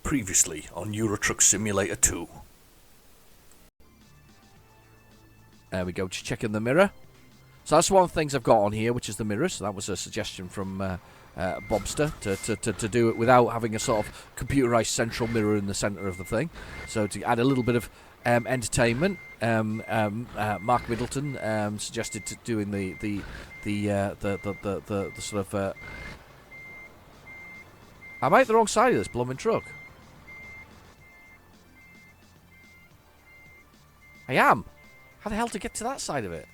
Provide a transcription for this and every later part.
Previously on Euro Truck Simulator 2. There we go, just checking the mirror. So that's one of the things I've got on here, which is the mirrors. So that was a suggestion from Bobster to do it without having a sort of computerized central mirror in the center of the thing. So to add a little bit of entertainment, Mark Middleton suggested doing the sort of. Am I at the wrong side of this blooming truck? I am. How the hell to get to that side of it?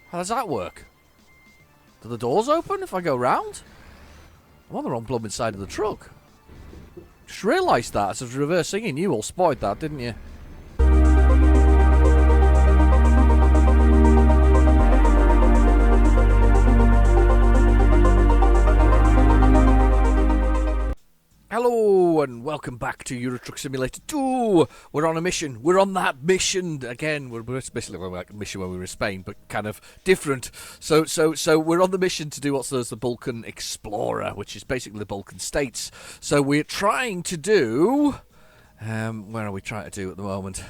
How does that work? Do the doors open if I go round? I'm on the wrong blooming side of the truck. Just realised that as I was reversing in. You all spoiled that, didn't you? Hello and welcome back to Euro Truck Simulator 2. We're on a mission. We're on that mission again. We're basically on a mission when we were in Spain, but kind of different. So we're on the mission to do what's known as the Balkan Explorer, which is basically the Balkan states. So we're trying to do. Where are we trying to do at the moment?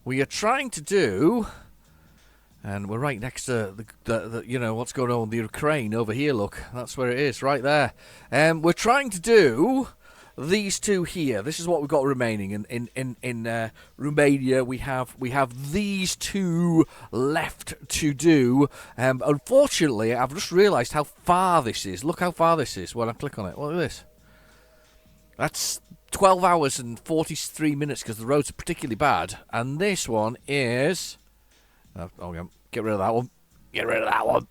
We are trying to do. And we're right next to the you know what's going on with the Ukraine over here. Look, that's where it is, right there. We're trying to do these two here. This is what we've got remaining in Romania. We have these two left to do. Unfortunately, I've just realised how far this is. Look how far this is when I click on it. Look at this. That's 12 hours and 43 minutes because the roads are particularly bad. And this one is. Get rid of that one. Get rid of that one.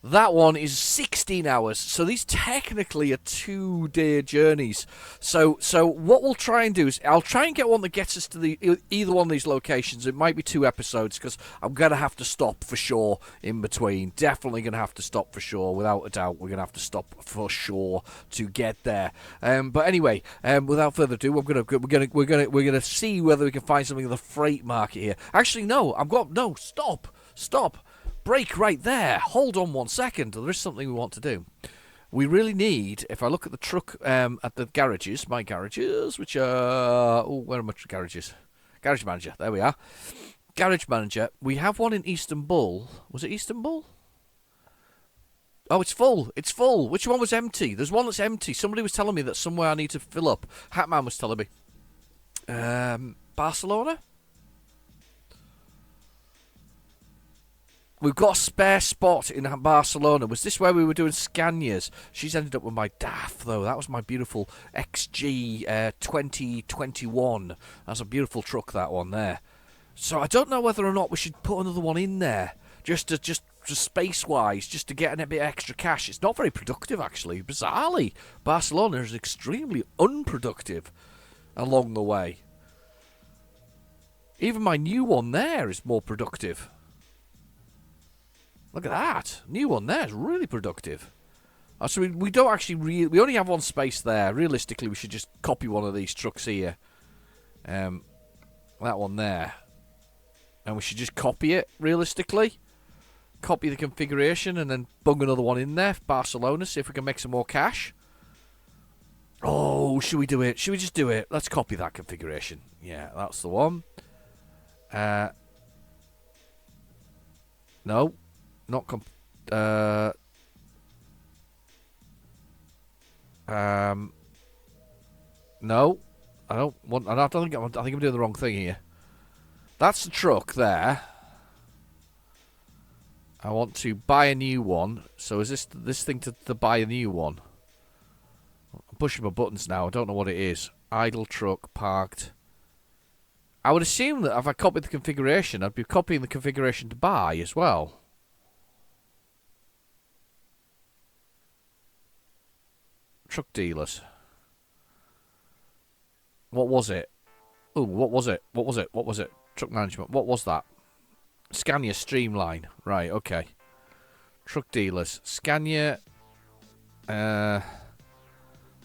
That one is 16 hours, so these technically are 2-day journeys. So what we'll try and do is I'll try and get one that gets us to either one of these locations. It might be 2 episodes because I'm going to have to stop for sure in between. Definitely going to have to stop for sure, without a doubt. We're going to have to stop for sure to get there. But anyway, without further ado, we're gonna see whether we can find something in the freight market here. Actually, no, stop. Break right there. Hold on 1 second. There is something we want to do. We really need, if I look at the truck at the garages, my garages, which are... Oh, where are my garages? Garage Manager. There we are. Garage Manager. We have one in Istanbul. Was it Istanbul? Oh, it's full. It's full. Which one was empty? There's one that's empty. Somebody was telling me that somewhere I need to fill up. Hatman was telling me. Barcelona? We've got a spare spot in Barcelona. Was this where we were doing Scanias? She's ended up with my DAF, though. That was my beautiful XG 2021. That's a beautiful truck, that one there. So I don't know whether or not we should put another one in there. Just space-wise, just to get a bit extra cash. It's not very productive, actually. Bizarrely, Barcelona is extremely unproductive along the way. Even my new one there is more productive. Look at that. New one there is really productive. So we don't actually... we only have one space there. Realistically, we should just copy one of these trucks here. That one there. And we should just copy it, realistically. Copy the configuration and then bung another one in there for Barcelona. See if we can make some more cash. Oh, should we do it? Should we just do it? Let's copy that configuration. Yeah, that's the one. No. Not no, I don't want. I think I'm doing the wrong thing here. That's the truck there. I want to buy a new one. So is this thing to buy a new one? I'm pushing my buttons now. I don't know what it is. Idle truck parked. I would assume that if I copied the configuration, I'd be copying the configuration to buy as well. Truck dealers. What was it? Oh, what was it? What was it? What was it? Truck management. What was that? Scania Streamline. Right, okay. Truck dealers. Scania.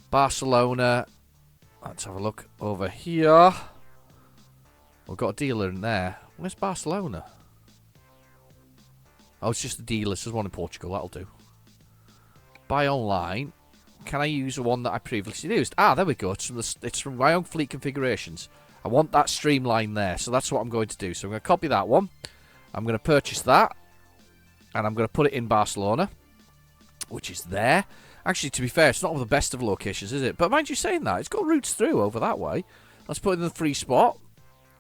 Barcelona. Let's have a look over here. We've got a dealer in there. Where's Barcelona? Oh, it's just the dealers. There's one in Portugal. That'll do. buy online. Can I use the one that I previously used? Ah, there we go. It's from my own fleet configurations. I want that streamline there, so that's what I'm going to do. So I'm going to copy that one. I'm going to purchase that, and I'm going to put it in Barcelona, which is there. Actually, to be fair, it's not the best of locations, is it? But mind you saying that, it's got routes through over that way. Let's put it in the free spot,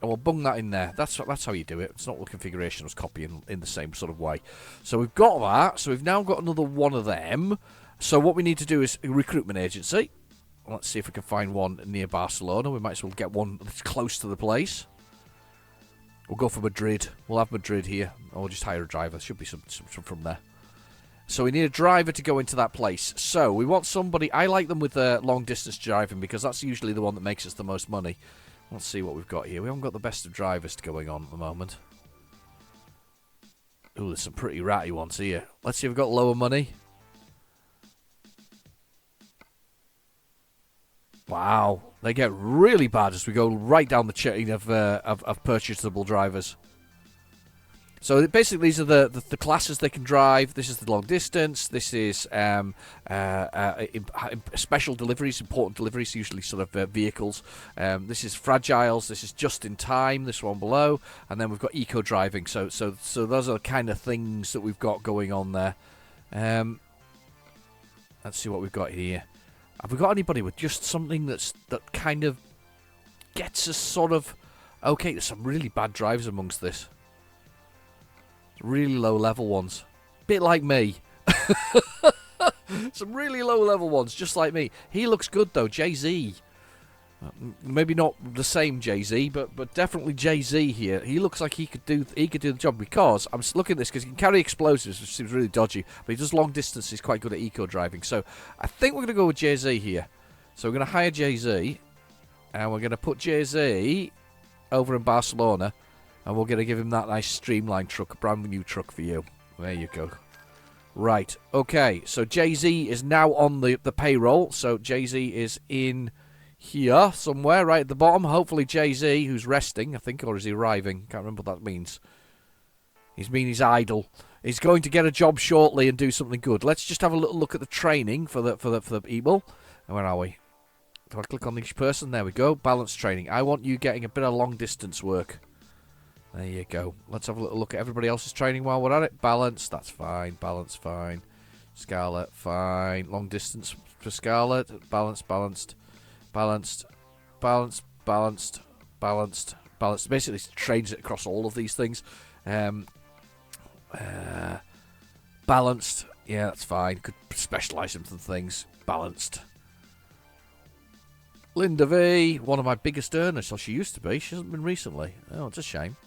and we'll bung that in there. That's how you do it. It's not the configuration. I was copying in the same sort of way. So we've got that. So we've now got another one of them. So what we need to do is a recruitment agency. Let's see if we can find one near Barcelona. We might as well get one that's close to the place. We'll go for Madrid. We'll have Madrid here. Or we'll just hire a driver. There should be some from there. So we need a driver to go into that place. So we want somebody... I like them with long distance driving because that's usually the one that makes us the most money. Let's see what we've got here. We haven't got the best of drivers going on at the moment. Ooh, there's some pretty ratty ones here. Let's see if we've got lower money. Wow. They get really bad as we go right down the chain of purchasable drivers. So basically, these are the classes they can drive. This is the long distance. This is special deliveries, important deliveries, usually sort of vehicles. This is fragiles. This is just in time. This one below, and then we've got eco driving. So those are the kind of things that we've got going on there. Let's see what we've got here. Have we got anybody with just something that kind of gets us sort of okay? There's some really bad drivers amongst this. Really low level ones. Bit like me. Some really low level ones, just like me. He looks good though, Jay-Z. Maybe not the same Jay-Z, but definitely Jay-Z here. He looks like he could do the job because I'm looking at this because he can carry explosives, which seems really dodgy, but he does long distance. He's quite good at eco driving. So I think we're going to go with Jay-Z here. So we're going to hire Jay-Z, and we're going to put Jay-Z over in Barcelona. And we're going to give him that nice streamlined truck, a brand new truck for you. There you go. Right, okay, so Jay-Z is now on the payroll. So Jay-Z is in here somewhere, right at the bottom. Hopefully Jay-Z, who's resting, I think, or is he arriving? Can't remember what that means. He's idle. He's going to get a job shortly and do something good. Let's just have a little look at the training for the people. And where are we? Do I click on each person? There we go. Balance training. I want you getting a bit of long distance work. There you go. Let's have a little look at everybody else's training while we're at it. Balance, that's fine. Balance, fine. Scarlet, fine. Long distance for Scarlet. Balanced. Balanced. Balanced. Balanced. Balanced. Basically, trains it across all of these things. Balanced. Yeah, that's fine. Could specialise in some things. Balanced. Linda V, one of my biggest earners. Well, she used to be. She hasn't been recently. Oh, it's a shame.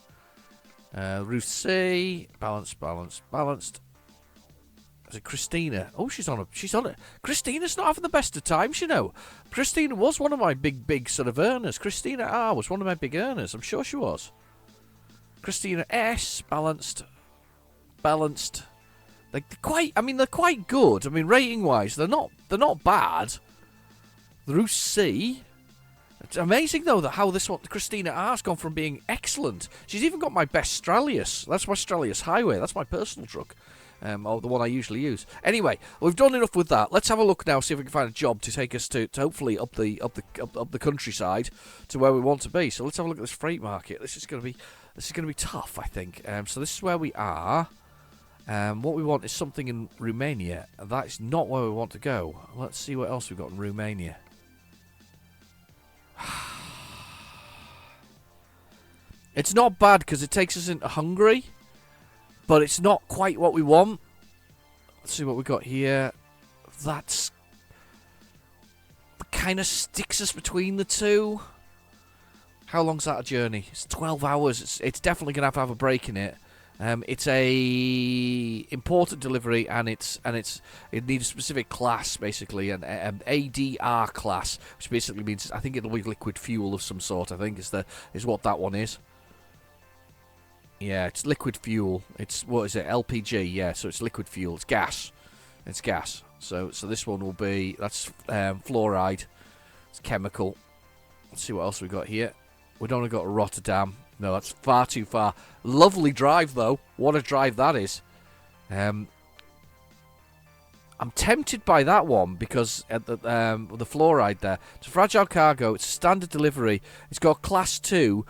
Ruth C. Balanced. Is it Christina? Oh, she's on it. Christina's not having the best of times, you know. Christina was one of my big sort of earners. Christina R was one of my big earners. I'm sure she was. Christina S. Balanced. They're quite good. I mean, rating wise, they're not bad. Ruth C. It's amazing, though, that how this one, Christina R's gone from being excellent. She's even got my best Stralius. That's my Stralius Highway. That's my personal truck. Or the one I usually use. Anyway, we've done enough with that. Let's have a look now, see if we can find a job to take us to hopefully up the countryside to where we want to be. So let's have a look at this freight market. This is going to be tough, I think. So this is where we are. What we want is something in Romania. That is not where we want to go. Let's see what else we've got in Romania. It's not bad because it takes us into Hungary, but it's not quite what we want. Let's see what we got here. That's kind of sticks us between the two. How long's that a journey? It's 12 hours. It's definitely going to have a break in it. It's a important delivery, and it needs a specific class, basically, an ADR class, which basically means I think it'll be liquid fuel of some sort. I think is what that one is. Yeah, it's liquid fuel. It's what is it? LPG. Yeah, so it's liquid fuel. It's gas. It's gas. So this one will be that's fluoride. It's chemical. Let's see what else we got here. We don't have got Rotterdam. No, that's far too far. Lovely drive, though. What a drive that is. I I'm tempted by that one because at the fluoride there. It's a fragile cargo. It's a standard delivery. It's got class 2.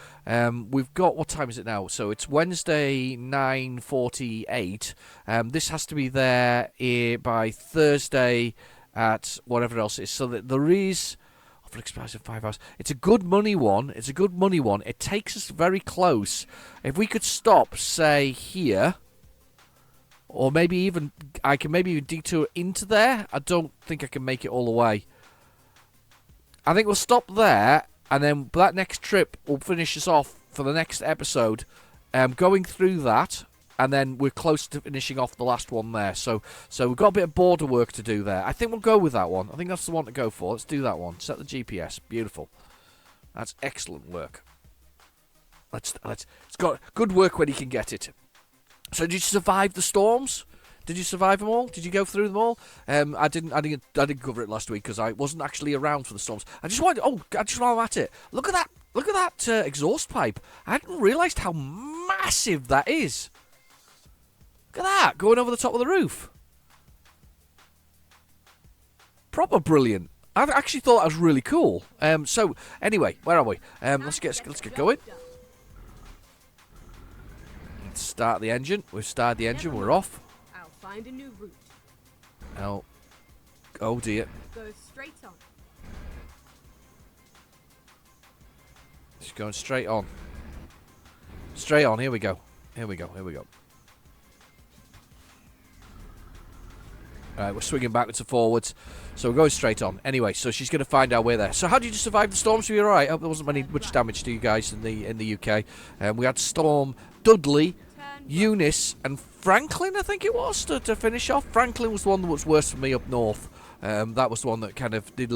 We've got, what time is it now? So it's Wednesday 9:48. This has to be there by Thursday at whatever else it is. So that there is expires in 5 hours. It's a good money one. It takes us very close. If we could stop, say here. Or maybe even, I can maybe even detour into there. I don't think I can make it all the way. I think we'll stop there, and then that next trip will finish us off for the next episode. Going through that, and then we're close to finishing off the last one there. So we've got a bit of border work to do there. I think we'll go with that one. I think that's the one to go for. Let's do that one. Set the GPS. Beautiful. That's excellent work. It's got good work when you can get it. So did you survive the storms? Did you survive them all? Did you go through them all? I didn't cover it last week because I wasn't actually around for the storms. I just while I'm at it, look at that exhaust pipe. I hadn't realised how massive that is. Look at that going over the top of the roof. Proper brilliant. I actually thought that was really cool. So anyway, where are we? Let's get going. Start the engine. We've started the engine. We're off. I'll find a new route. Oh dear. Go straight on. Just going straight on. Straight on. Here we go. Here we go. Alright, we're swinging backwards and forwards. So we're going straight on. Anyway, so she's going to find our way there. So how did you survive the storms? Were you alright? I hope there wasn't much damage to you guys in the UK. We had Storm Dudley, Eunice, and Franklin, I think it was, to finish off. Franklin was the one that was worse for me up north. That was the one that kind of did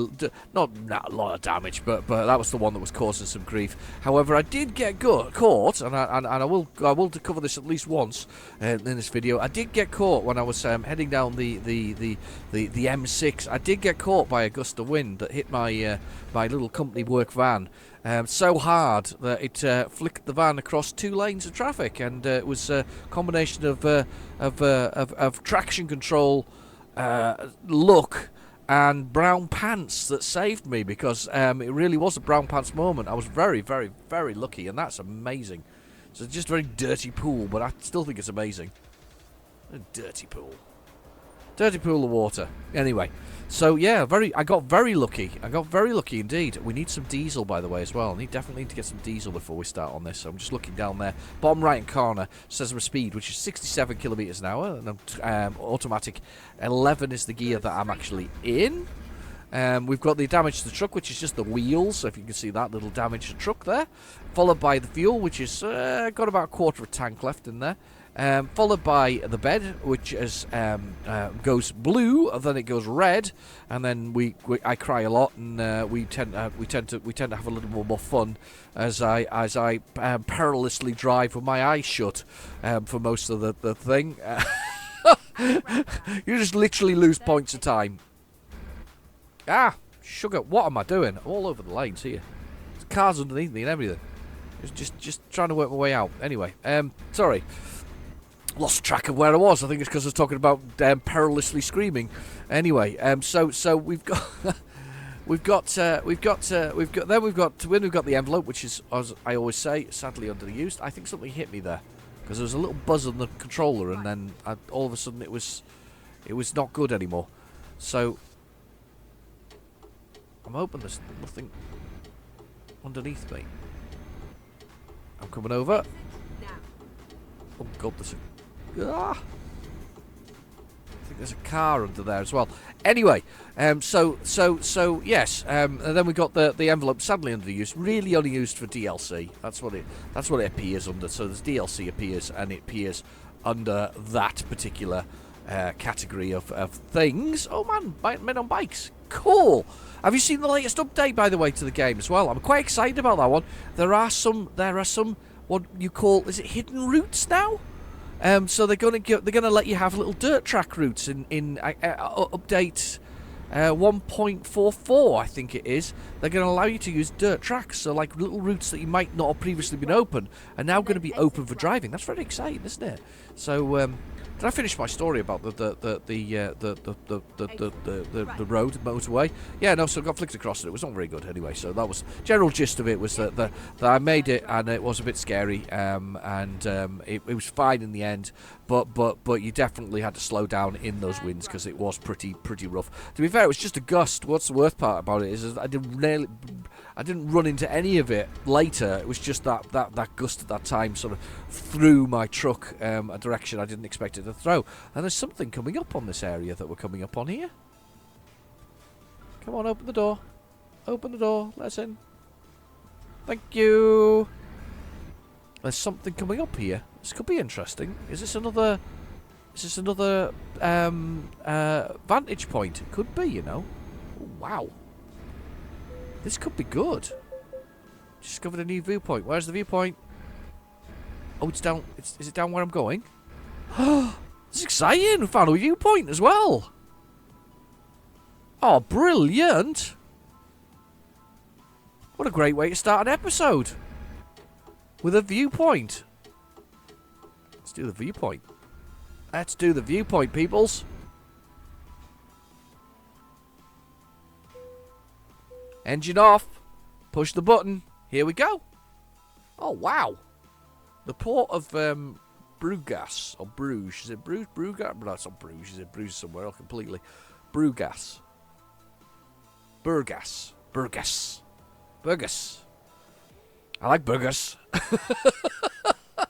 not a lot of damage, but that was the one that was causing some grief. However, I did get caught, and I will cover this at least once in this video. I did get caught when I was heading down the M6. I did get caught by a gust of wind that hit my little company work van. So hard that it flicked the van across 2 lanes of traffic, and it was a combination of traction control, luck, and brown pants that saved me, because it really was a brown pants moment. I was very, very, very lucky, and that's amazing. It's just a very dirty pool, but I still think it's amazing. A dirty pool. Dirty pool of water. Anyway, so yeah, I got very lucky. I got very lucky indeed. We need some diesel, by the way, as well. I definitely need to get some diesel before we start on this. So I'm just looking down there. Bottom right corner says my speed, which is 67 kilometers an hour, and automatic 11 is the gear that I'm actually in. We've got the damage to the truck, which is just the wheels. So if you can see that little damage to the truck there, followed by the fuel, which is got about a quarter of a tank left in there. Followed by the bed, which goes blue, and then it goes red, and then I cry a lot, and we tend to have a little more fun as I perilously drive with my eyes shut for most of the thing. You just literally lose points of time. Sugar! What am I doing? I'm all over the lanes here. There's cars underneath me and everything. Just trying to work my way out. Anyway, sorry. Lost track of where I was. I think it's because I was talking about perilously screaming. Anyway, so we've got we've got the envelope, which is, as I always say, sadly underused. I think something hit me there because there was a little buzz on the controller, and then all of a sudden it was not good anymore. So I'm hoping there's nothing underneath me. I'm coming over. Oh God, I think there's a car under there as well. Anyway, so yes, and then we got the envelope, sadly underused, really only used for DLC. That's what it appears under. So there's DLC appears, and it appears under that particular category of things. Oh man, men on bikes, cool. Have you seen the latest update, by the way, to the game as well? I'm quite excited about that one. There are some what you call, is it hidden routes now? So they're gonna let you have little dirt track routes in update 1.44, I think it is. They're gonna allow you to use dirt tracks, so like little routes that you might not have previously been open are now going to be open for driving. That's very exciting, isn't it? So Did I finish my story about the road motorway? Yeah, no. So I got flicked across it. It was not very good anyway. So that was general gist of it. Was that I made it and it was a bit scary. It was fine in the end. But you definitely had to slow down in those winds because it was pretty rough. To be fair, it was just a gust. What's the worst part about it is I didn't run into any of it later. It was just that gust at that time sort of threw my truck a direction I didn't expect it to throw. And there's something coming up on this area that we're coming up on here. Come on, open the door. Open the door. Let us in. Thank you. There's something coming up here. This could be interesting. Is this another vantage point? It could be, you know. Oh, wow. This could be good. Discovered a new viewpoint. Where's the viewpoint? Oh, it's down. Is it down where I'm going? It's exciting. We found a viewpoint as well. Oh, brilliant. What a great way to start an episode. With a viewpoint. Let's do the viewpoint. Let's do the viewpoint, peoples. Engine off. Push the button. Here we go. Oh, wow. The port of Brugas. Or Bruges. Is it Bruges? Brugas? No, it's not Bruges. Is it Bruges somewhere else completely? Brugas. Burgas. Burgas. Burgas. I like burgers. I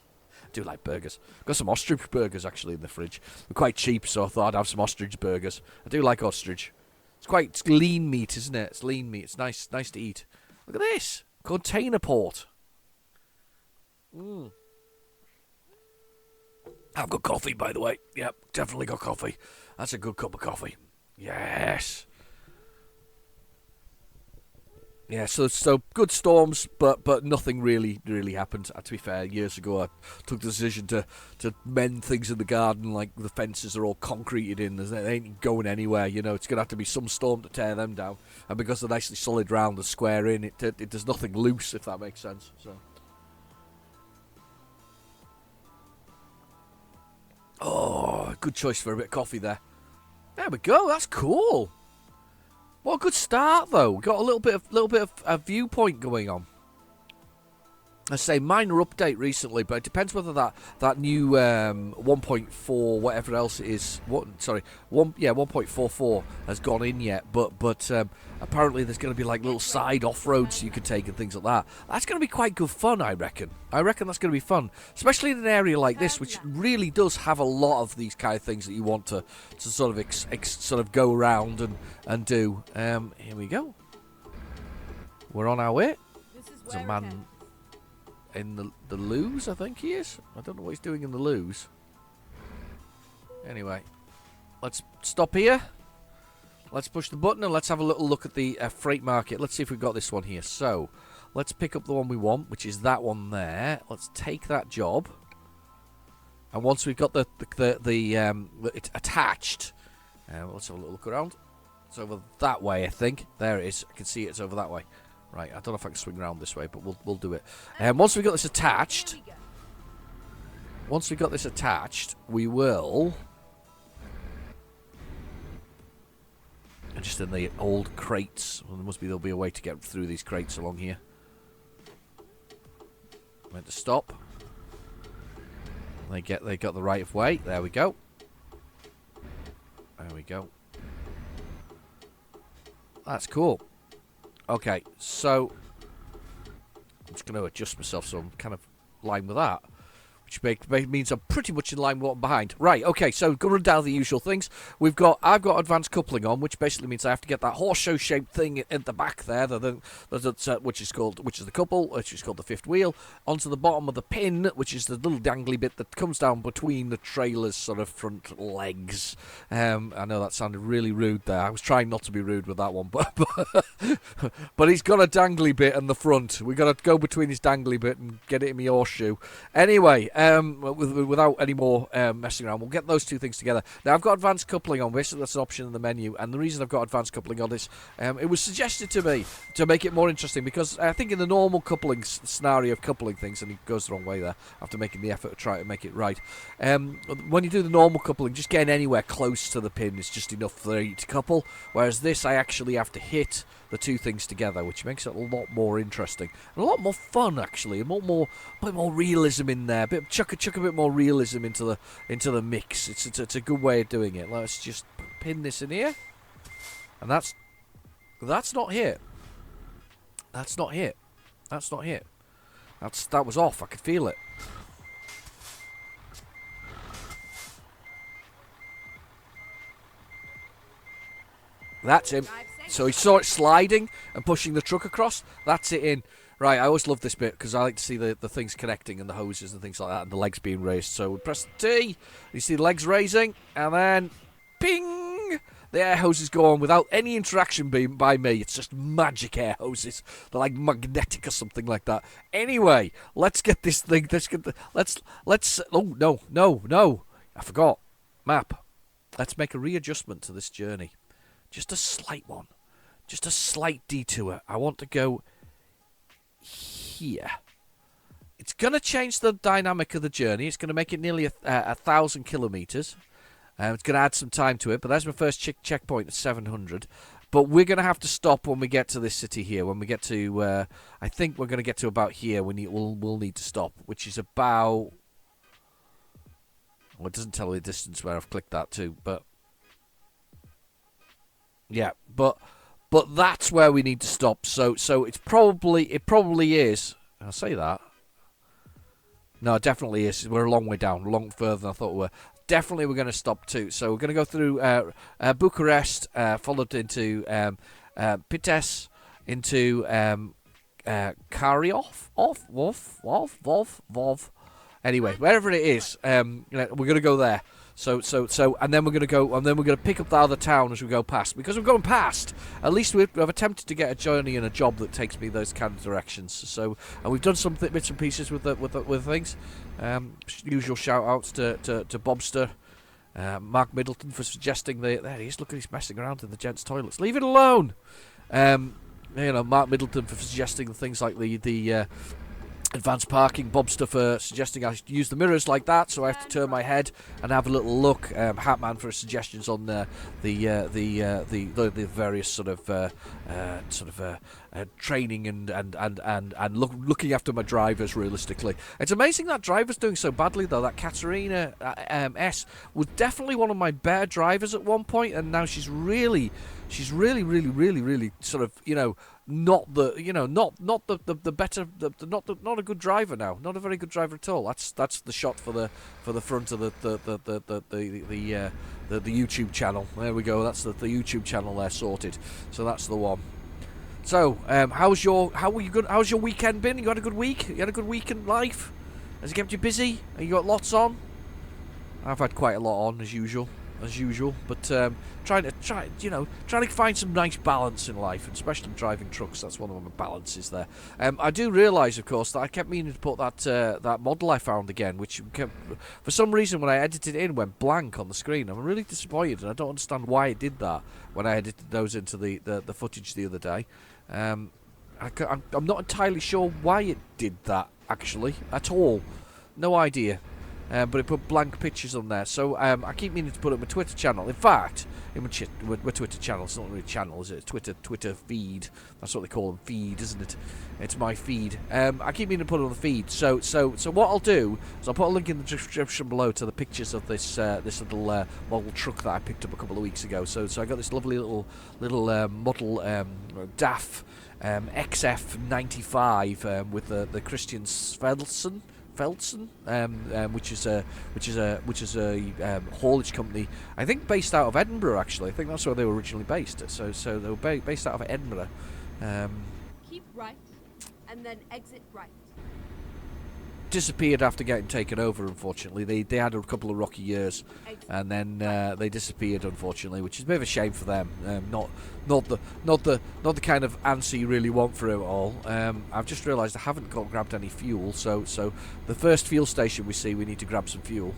do like burgers. Got some ostrich burgers actually in the fridge. They're quite cheap, so I thought I'd have some ostrich burgers. I do like ostrich. It's lean meat, isn't it? It's lean meat. It's nice to eat. Look at this. Container port. I've got coffee, by the way. Yep, definitely got coffee. That's a good cup of coffee. Yes. Yeah, so good storms, but nothing really happened. To be fair, years ago I took the decision to mend things in the garden, like the fences are all concreted in. They ain't going anywhere, you know. It's going to have to be some storm to tear them down. And because they're nicely solid round and square in, it there's nothing loose, if that makes sense. So. Oh, good choice for a bit of coffee there. There we go, that's cool. What a good start, though. We got a little bit of a viewpoint going on. I say minor update recently, but it depends whether that new 1.4 whatever else it is. 1.44 has gone in yet. But apparently there's going to be like little side off-roads you can take and things like that. That's going to be quite good fun, I reckon. I reckon that's going to be fun, especially in an area like this, which really does have a lot of these kind of things that you want to sort of sort of go around and do. Here we go. We're on our way. There's a man in the loos, I think he is. I don't know what he's doing in the loos. Anyway, let's stop here. Let's push the button and let's have a little look at the freight market. Let's see if we've got this one here. So, let's pick up the one we want, which is that one there. Let's take that job. And once we've got it's attached, let's have a little look around. It's over that way, I think. There it is. I can see it's over that way. Right, I don't know if I can swing around this way, but we'll do it. Once we've got this attached, we will. Just in the old crates. Well, there'll be a way to get through these crates along here. Meant to stop. They got the right of way. There we go. There we go. That's cool. Okay, so I'm just going to adjust myself so I'm kind of in line with that, which means I'm pretty much in line with what I'm behind. Right, okay, so go run down the usual things. I've got advanced coupling on, which basically means I have to get that horseshoe-shaped thing at the back there, which is the couple, which is called the fifth wheel, onto the bottom of the pin, which is the little dangly bit that comes down between the trailer's sort of front legs. I know that sounded really rude there. I was trying not to be rude with that one, but he's got a dangly bit in the front. We got to go between his dangly bit and get it in my horseshoe. Anyway, without any more messing around, we'll get those two things together. Now, I've got advanced coupling on this, so that's an option in the menu, and the reason I've got advanced coupling on this, it was suggested to me to make it more interesting, because I think in the normal coupling scenario of coupling things, and it goes the wrong way there, after making the effort to try to make it right, when you do the normal coupling, just getting anywhere close to the pin is just enough for you to couple, whereas this, I actually have to hit the two things together, which makes it a lot more interesting and a lot more fun, actually. A bit more realism in there. Chuck a bit more realism into the mix. It's a good way of doing it. Let's just pin this in here, and that's not hit. That's not hit. That's not hit. That was off. I could feel it. That's him. So he saw it sliding and pushing the truck across. That's it in. Right, I always love this bit because I like to see the things connecting and the hoses and things like that and the legs being raised. So we press the T, you see the legs raising, and then ping! The air hoses go on without any interaction by me. It's just magic air hoses. They're like magnetic or something like that. Anyway, let's get this thing. Let's. Oh no! I forgot. Map. Let's make a readjustment to this journey. Just a slight one. Just a slight detour. I want to go here. It's going to change the dynamic of the journey. It's going to make it nearly 1,000 kilometres. It's going to add some time to it, but that's my first checkpoint at 700. But we're going to have to stop when we get to this city here. When we get to, I think we're going to get to about here. We'll need to stop, which is about... Well, it doesn't tell me the distance where I've clicked that to, but... Yeah, but that's where we need to stop. So it probably is. I'll say that. No, it definitely is. We're a long way down, a long further than I thought we were. Definitely, we're going to stop too. So we're going to go through Bucharest, followed into Pitești, into Kariov, Vov. Anyway, wherever it is, we're going to go there. So, and then we're going to go, and then we're going to pick up the other town as we go past. Because we're going past, at least we've attempted to get a journey and a job that takes me those kind of directions. So, and we've done some bits and pieces with things. Usual shout outs to Bobster, Mark Middleton for suggesting there he is. Look at he's messing around in the gents' toilets. Leave it alone. Mark Middleton for suggesting things like the advanced parking. Bobster for suggesting I should use the mirrors like that, so I have to turn my head and have a little look. Hatman for suggestions on the various sort of training and looking after my drivers realistically. It's amazing that driver's doing so badly though. That Katerina S was definitely one of my better drivers at one point, and now she's really sort of, not the better, not a good driver now, not a very good driver at all. That's the shot for the front of the YouTube channel. There we go. That's the YouTube channel there sorted. So that's the one. So how's your weekend been? You had a good week? You had a good week in life? Has it kept you busy? Have you got lots on? I've had quite a lot on as usual, but trying to find some nice balance in life, and especially driving trucks. That's one of my balances there. I do realise, of course, that I kept meaning to put that model I found again, which for some reason when I edited it in went blank on the screen. I'm really disappointed, and I don't understand why it did that when I edited those into the footage the other day. I'm not entirely sure why it did that actually at all. No idea. But it put blank pictures on there, so I keep meaning to put it on my Twitter channel. In fact, in my Twitter channel, it's not really a channel, is it? Twitter feed. That's what they call them, feed, isn't it? It's my feed. I keep meaning to put it on the feed. So what I'll do is I'll put a link in the description below to the pictures of this little model truck that I picked up a couple of weeks ago. So I got this lovely little model DAF XF95 with the Christian Svelsen, which is a haulage company. I think based out of Edinburgh. Actually, I think that's where they were originally based. So they were based out of Edinburgh. Keep right, and then exit right. disappeared after getting taken over. Unfortunately, they had a couple of rocky years, and then they disappeared. Unfortunately, which is a bit of a shame for them. Not the kind of answer you really want for it all. I've just realised I haven't grabbed any fuel. So the first fuel station we see, we need to grab some fuel.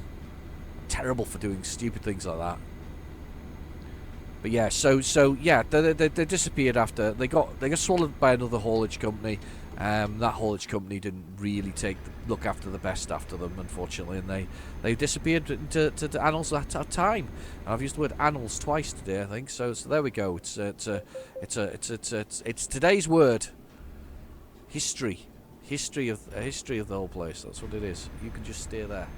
Terrible for doing stupid things like that. But yeah, so yeah, they disappeared after they got swallowed by another haulage company. That haulage company didn't really look after the best after them, unfortunately, and they disappeared into the annals at that time. And I've used the word annals twice today, I think. So there we go. It's today's word. History of the whole place. That's what it is. You can just stay there.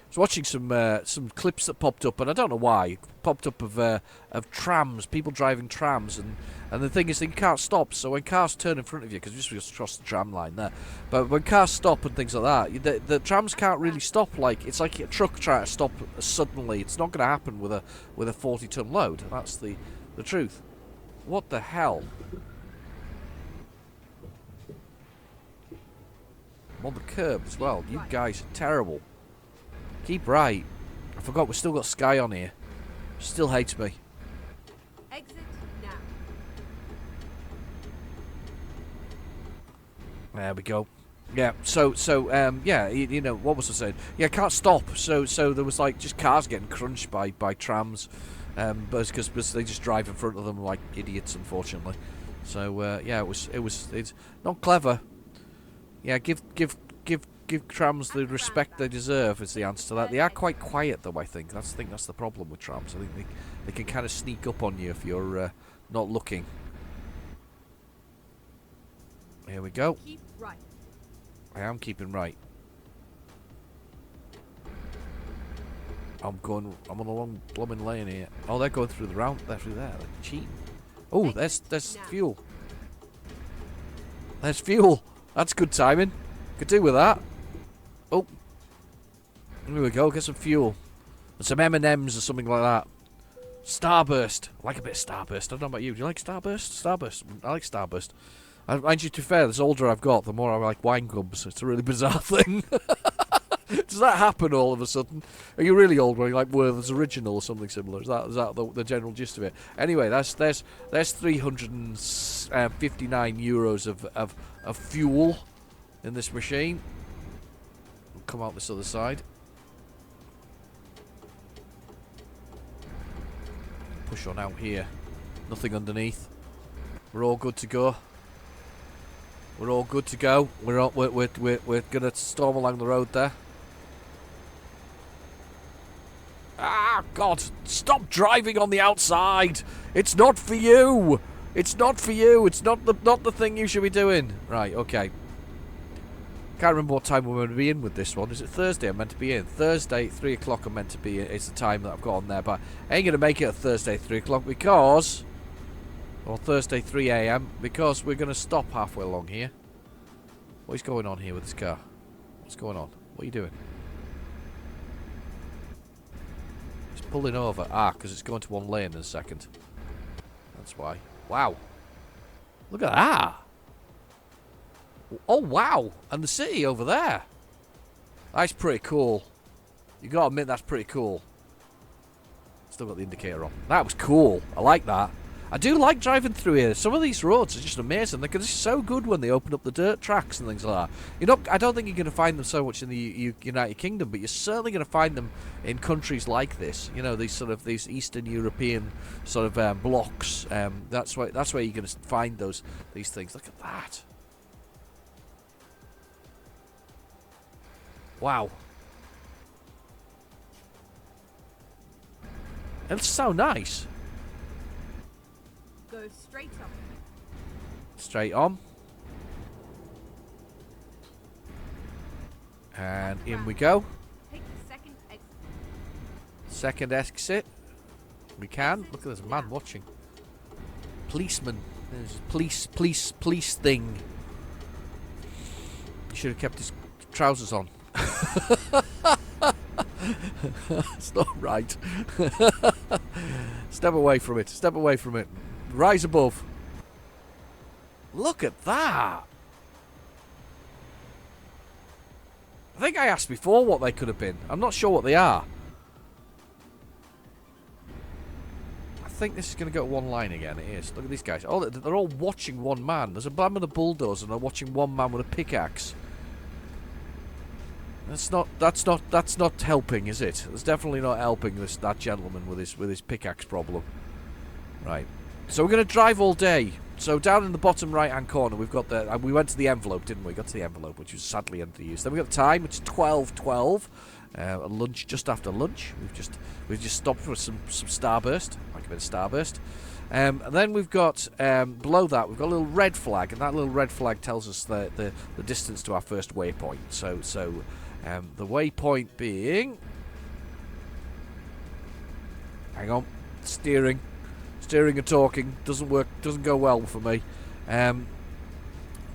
I was watching some clips that popped up, and I don't know why. Popped up of trams, people driving trams, and the thing is that you can't stop. So when cars turn in front of you, because you just cross the tram line there, but when cars stop and things like that, the trams can't really stop. Like it's like a truck trying to stop suddenly. It's not going to happen with a 40-ton load. That's the truth. What the hell? I'm on the curb as well. You guys are terrible. Keep right. I forgot we've still got Sky on here. Still hates me. Exit now. There we go. Yeah. So yeah. You know what was I saying? Yeah, can't stop. So there was like just cars getting crunched by trams, but because they just drive in front of them like idiots, unfortunately. So yeah, it's not clever. Yeah, give trams the respect they deserve is the answer to that. They are quite quiet though, I think. That's the problem with trams. I think they can kind of sneak up on you if you're not looking. Here we go. Keep right. I am keeping right. I'm on a long blooming lane here. Oh, they're going through the round. They're through there. They're cheating. Oh, there's fuel. There's fuel. That's good timing. Could do with that. Oh, here we go. Get some fuel and some M&Ms or something like that. Starburst. I like a bit of Starburst. I don't know about you. Do you like Starburst? Starburst. I like Starburst. Mind you, to be fair, the older I've got, the more I like wine gums. It's a really bizarre thing. Does that happen all of a sudden? Are you really old when you like Werther's Original or something similar? Is that the general gist of it? Anyway, there's 359 euros of fuel in this machine. We'll come out this other side. Push on out here. Nothing underneath. We're all good to go. We're all good to go. We're gonna storm along the road there. Ah, God! Stop driving on the outside. It's not for you. It's not for you. It's not the thing you should be doing. Right. Okay. Can't remember what time we're going to be in with this one. Is it Thursday I'm meant to be in? Thursday, 3 o'clock I'm meant to be in. It's the time that I've got on there. But I ain't going to make it at Thursday, 3 o'clock because... Or Thursday, 3 a.m. because we're going to stop halfway along here. What is going on here with this car? What's going on? What are you doing? It's pulling over. Ah, because it's going to one lane in a second. That's why. Wow. Look at that. Oh, wow. And the city over there. That's pretty cool. You got to admit that's pretty cool. Still got the indicator on. That was cool. I like that. I do like driving through here. Some of these roads are just amazing. They're just so good when they open up the dirt tracks and things like that. I don't think you're going to find them so much in the United Kingdom, but you're certainly going to find them in countries like this. You know, these Eastern European sort of blocks. That's where you're going to find these things. Look at that. Wow. It's so nice. Go straight on. Straight on. And in we go. Take the second exit. Second exit. We can. Look at this man watching. Policeman. There's police thing. He should have kept his trousers on. It's not right. Step away from it. Step away from it. Rise above. Look at that. I think I asked before what they could have been. I'm not sure what they are. I think this is going to go one line again. It is. Look at these guys. Oh, they're all watching one man. There's a man with a bulldozer and they're watching one man with a pickaxe. That's not helping, is it? It's definitely not helping that gentleman with his pickaxe problem. Right. So we're going to drive all day. So down in the bottom right-hand corner, we've got the... we went to the envelope, didn't we? Got to the envelope, which was sadly underused. Then we got the time, which is 12:12. Lunch, just after lunch. We've just stopped for some Starburst, like a bit of Starburst. And then we've got below that, we've got a little red flag, and that little red flag tells us the distance to our first waypoint. So the waypoint being... Hang on, steering and talking doesn't work, doesn't go well for me.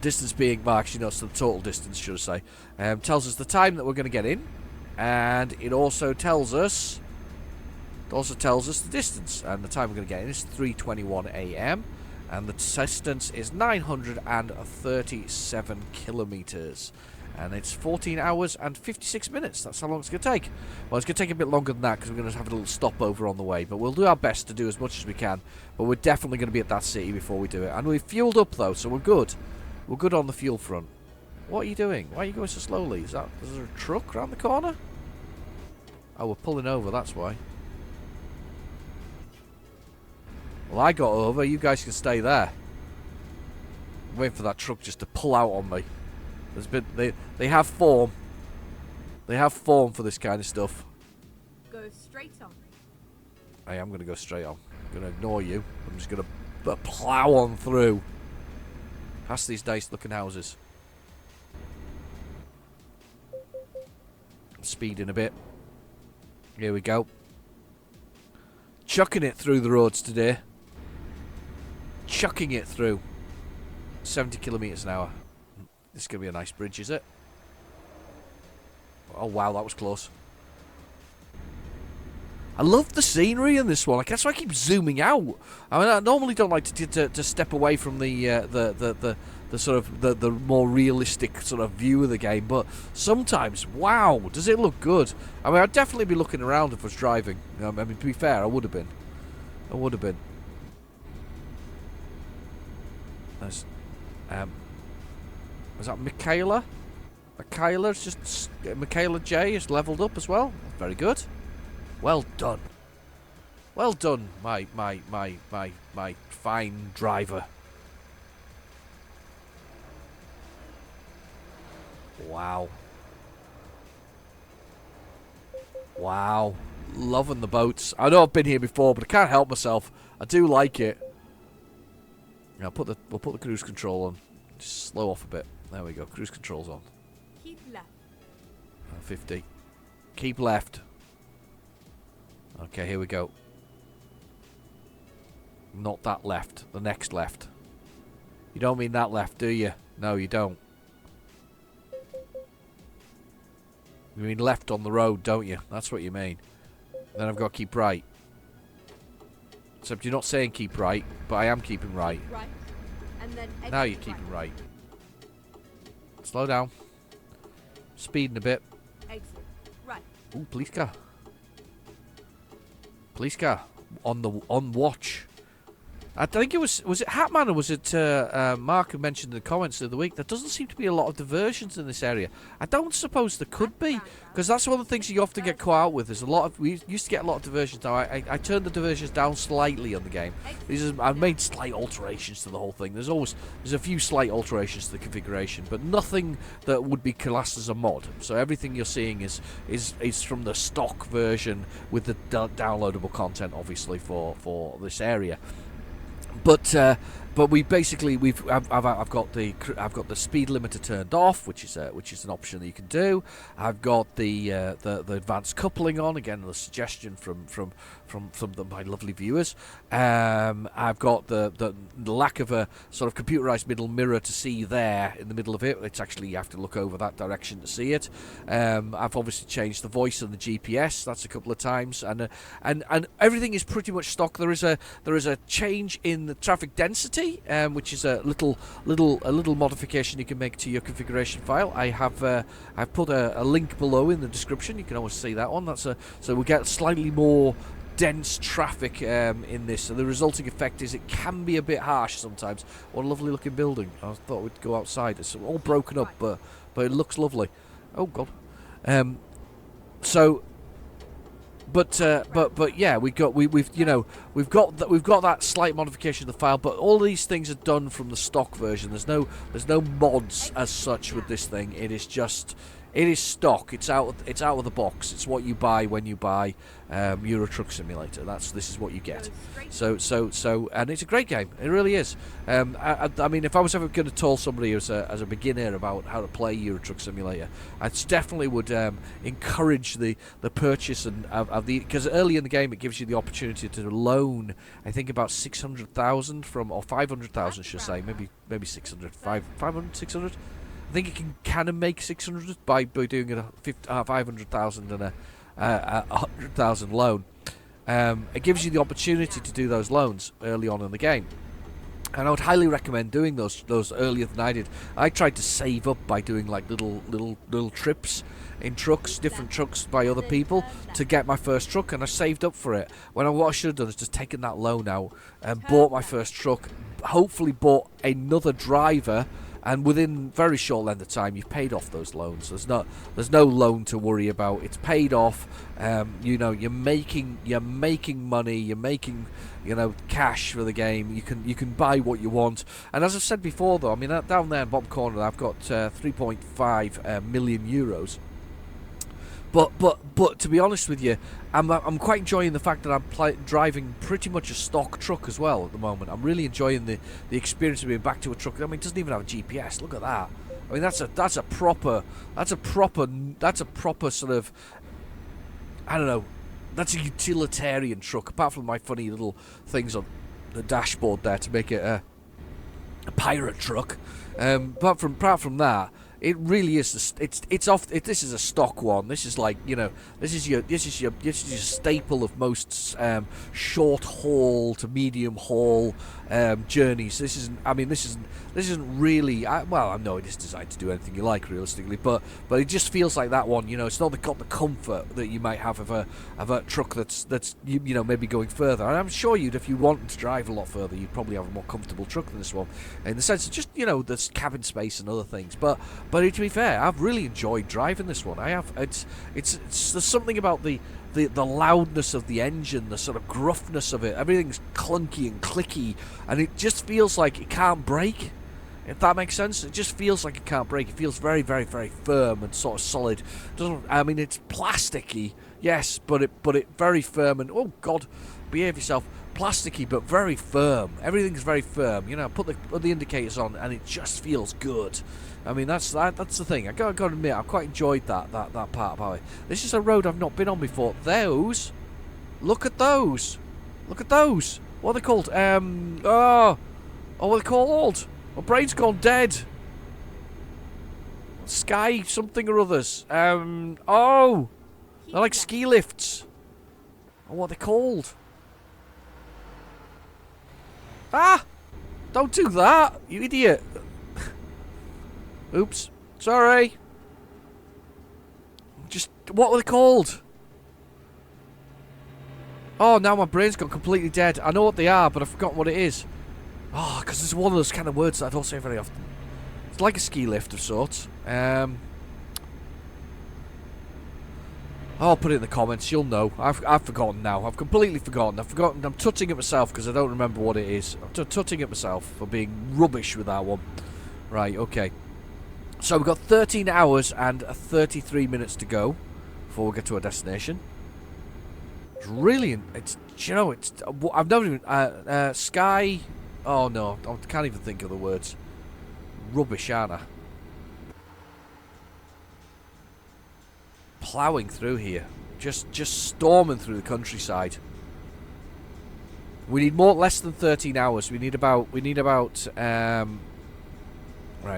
Distance being, well, actually no, it's the total distance, should I say. Tells us the time that we're going to get in, and it also tells us the distance, and the time we're going to get in is 3:21 a.m. and the distance is 937 kilometers. And it's 14 hours and 56 minutes. That's how long it's going to take. Well, it's going to take a bit longer than that because we're going to have a little stopover on the way. But we'll do our best to do as much as we can. But we're definitely going to be at that city before we do it. And we've fueled up, though, so we're good. We're good on the fuel front. What are you doing? Why are you going so slowly? Is there a truck around the corner? Oh, we're pulling over, that's why. Well, I got over. You guys can stay there. I'm waiting for that truck just to pull out on me. They have form. They have form for this kind of stuff. Go straight on. I am going to go straight on. I'm going to ignore you. I'm just going to plow on through. Past these nice looking houses. Speeding a bit. Here we go. Chucking it through the roads today. Chucking it through. 70 kilometres an hour. This is going to be a nice bridge, is it? Oh, wow, that was close. I love the scenery in this one. That's why I keep zooming out. I mean, I normally don't like to step away from the sort of the more realistic sort of view of the game, but sometimes, wow, does it look good? I mean, I'd definitely be looking around if I was driving. I mean, to be fair, I would have been. Nice. Was that Michaela? Michaela's just... Michaela J is leveled up as well. Very good. Well done. Well done, my fine driver. Wow. Wow. Loving the boats. I know I've been here before, but I can't help myself. I do like it. Now we'll put the cruise control on. Just slow off a bit. There we go. Cruise control's on. Keep left. 50. Keep left. Okay, here we go. Not that left. The next left. You don't mean that left, do you? No, you don't. You mean left on the road, don't you? That's what you mean. Then I've got to keep right. Except you're not saying keep right, but I am keeping right. Right. And then exit Now you're keeping right. Slow down. Speeding a bit. Exit. Right. Ooh, police car. Police car. On watch. I think it was it Hatman or was it Mark who mentioned in the comments of the week? There doesn't seem to be a lot of diversions in this area. I don't suppose there could be, because that's one of the things you often get caught out with. There's a lot of, we used to get a lot of diversions. Now I turned the diversions down slightly on the game. I've made slight alterations to the whole thing. There's a few slight alterations to the configuration, but nothing that would be classed as a mod. So everything you're seeing is from the stock version with the downloadable content, obviously for this area. But we basically I've got the speed limiter turned off, which is an option that you can do. I've got the advanced coupling on, again a suggestion from my lovely viewers. I've got the lack of a sort of computerized middle mirror to see there in the middle of it. It's actually, you have to look over that direction to see it. I've obviously changed the voice and the GPS. That's a couple of times, and everything is pretty much stock. There is a change in the traffic density. Velocity, which is a little modification you can make to your configuration file. I've put a link below in the description. You can always see that one. So we get slightly more dense traffic in this, so the resulting effect is it can be a bit harsh sometimes. What a lovely looking building. I thought we'd go outside. It's all broken up, but it looks lovely. Oh god. But yeah, we've got that slight modification of the file, but all these things are done from the stock version. There's no mods as such with this thing. It is stock. It's out of the box. It's what you buy when you buy Euro Truck Simulator. This is what you get. So, and it's a great game. It really is. I mean, if I was ever going to tell somebody as a beginner about how to play Euro Truck Simulator, I definitely would encourage the purchase of the, because early in the game it gives you the opportunity to loan, I think, about 600,000 or 500,000, should I say, maybe 600, 500, 600. I think you can kind of make 600 by doing a 500,000 and a 100,000 loan. It gives you the opportunity to do those loans early on in the game, and I would highly recommend doing those earlier than I did. I tried to save up by doing like little trips in trucks, different trucks by other people, to get my first truck, and I saved up for it. What I should have done is just taken that loan out and bought my first truck. Hopefully, bought another driver. And within very short length of time, you've paid off those loans. There's no loan to worry about. It's paid off. You're making money. You're making cash for the game. You can buy what you want. And as I've said before, though, I mean, down there in bottom corner, I've got 3.5 million euros. But to be honest with you, I'm quite enjoying the fact that I'm driving pretty much a stock truck as well at the moment. I'm really enjoying the experience of being back to a truck. I mean, it doesn't even have a GPS. Look at that. I mean, that's a proper sort of, I don't know. That's a utilitarian truck. Apart from my funny little things on the dashboard there to make it a pirate truck. Apart from that, it really is. This is a stock one. This is like, this is your staple of most short haul to medium haul journeys. This isn't really. Well, I know it is designed to do anything you like, realistically, but it just feels like that one. It's not got the comfort that you might have of a truck that's maybe going further. And I'm sure if you wanted to drive a lot further, you'd probably have a more comfortable truck than this one, in the sense of just there's cabin space and other things. But to be fair, I've really enjoyed driving this one. I have. There's something about the loudness of the engine, the sort of gruffness of it. Everything's clunky and clicky, and it just feels like it can't break. If that makes sense, it just feels like it can't break. It feels very, very, very firm and sort of solid. It's plasticky, yes, but it very firm and, oh God, behave yourself. Plasticky but very firm. Everything's very firm. Put the indicators on and it just feels good. I mean, that's the thing. I gotta admit, I've quite enjoyed that part about it. This is a road I've not been on before. Look at those. What are they called? What are they called? My brain's gone dead. Sky something or others. They're like ski lifts. What are they called? Don't do that, you idiot. Oops. Sorry. What were they called? Oh, now my brain's gone completely dead. I know what they are, but I've forgotten what it is. Oh, because it's one of those kind of words that I don't say very often. It's like a ski lift of sorts. I'll put it in the comments. You'll know. I've forgotten now. I've completely forgotten. I'm tutting at myself because I don't remember what it is. I'm tutting at myself for being rubbish with that one. Right, okay. So we've got 13 hours and 33 minutes to go before we get to our destination. It's really... I've never even... Sky... Oh, no. I can't even think of the words. Rubbish, aren't I? Ploughing through here, just storming through the countryside. We need less than 13 hours. We need about right,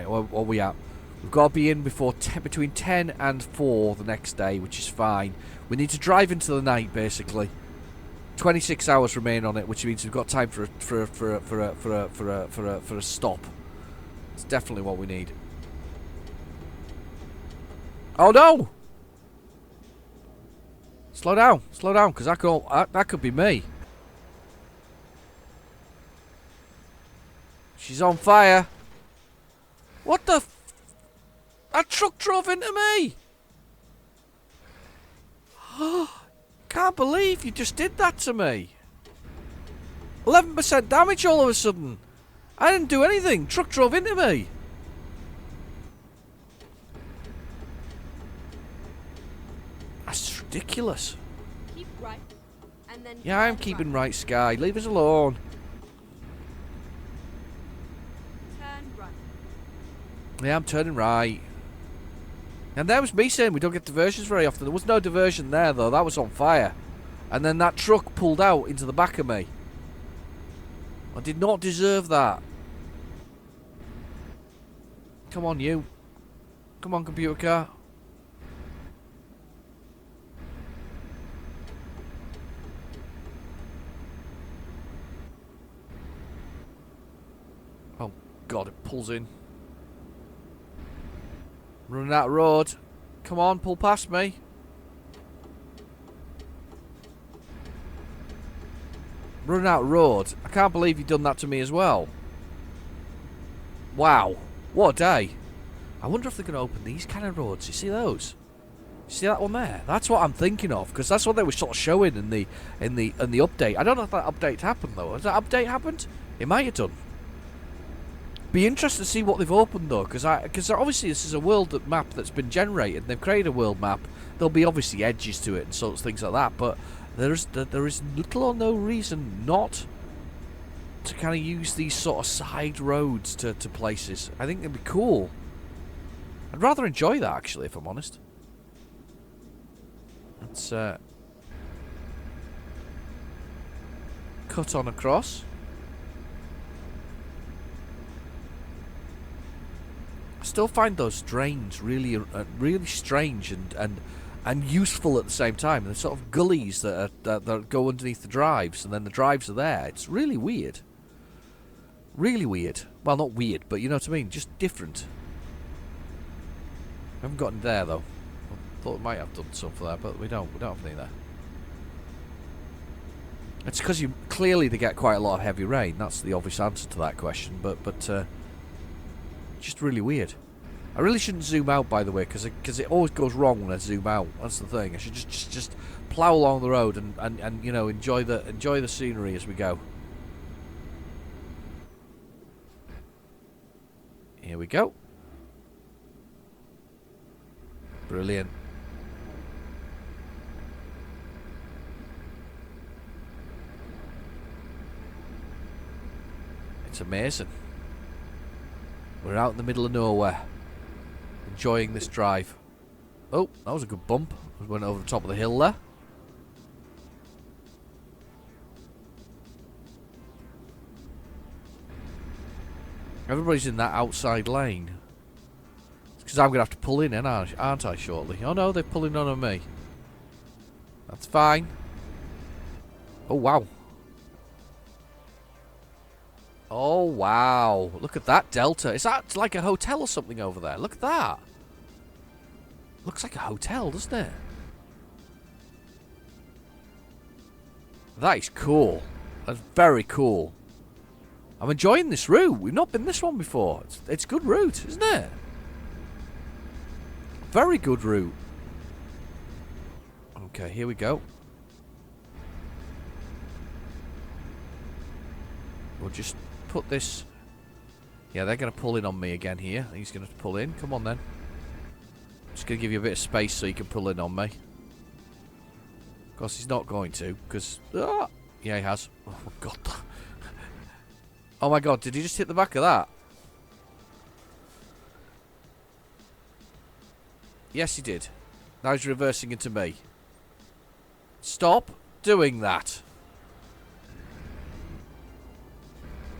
what are we at? We've got to be in between 10 and 4 the next day, which is fine. We need to drive into the night, basically. 26 hours remain on it, which means we've got time for a stop. It's definitely what we need. Oh no! Slow down, because that could be me. She's on fire. What the? That truck drove into me. Can't believe you just did that to me. 11% damage all of a sudden. I didn't do anything. Truck drove into me. That's ridiculous. Keep right. And then Yeah, I'm turn keeping right. right, Sky. Leave us alone. Turn right. Yeah, I'm turning right. And that was me saying we don't get diversions very often. There was no diversion there, though. That was on fire. And then that truck pulled out into the back of me. I did not deserve that. Come on, you. Come on, computer car. Oh, God, it pulls in. Running out of road. Come on, pull past me. Running out of road. I can't believe you've done that to me as well. Wow. What a day. I wonder if they're going to open these kind of roads. You see those? You see that one there? That's what I'm thinking of, because that's what they were sort of showing in the update. I don't know if that update happened though. Has that update happened? It might have done. Be interested to see what they've opened though, because obviously this is a world map that's been generated. They've created a world map. There'll be obviously edges to it and sorts of things like that, but there is little or no reason not to kind of use these sort of side roads to places. I think it'd be cool. I'd rather enjoy that actually, if I'm honest. Let's cut on across. I still find those drains really strange and useful at the same time. They're sort of gullies that go underneath the drives, and then the drives are there. It's really weird. Really weird. Well, not weird, but you know what I mean. Just different. I haven't gotten there though. I thought we might have done some for that, but we don't. We don't have any there. It's because clearly they get quite a lot of heavy rain. That's the obvious answer to that question. But just really weird. I really shouldn't zoom out, by the way, because it always goes wrong when I zoom out. That's the thing. I should just plough along the road and you know enjoy the scenery as we go. Here we go. Brilliant. It's amazing. We're out in the middle of nowhere, enjoying this drive. Oh, that was a good bump. We went over the top of the hill there. Everybody's in that outside lane. It's because I'm going to have to pull in, aren't I, shortly? Oh no, they're pulling on me. That's fine. Oh, wow. Oh, wow. Look at that delta. Is that like a hotel or something over there? Look at that. Looks like a hotel, doesn't it? That is cool. That's very cool. I'm enjoying this route. We've not been this one before. It's good route, isn't it? Very good route. Okay, here we go. We'll just put this... Yeah, they're going to pull in on me again here. He's going to pull in. Come on, then. Just going to give you a bit of space so you can pull in on me. Of course, he's not going to, because... Ah! Yeah, he has. Oh, my God. Oh, my God. Did he just hit the back of that? Yes, he did. Now he's reversing into me. Stop doing that.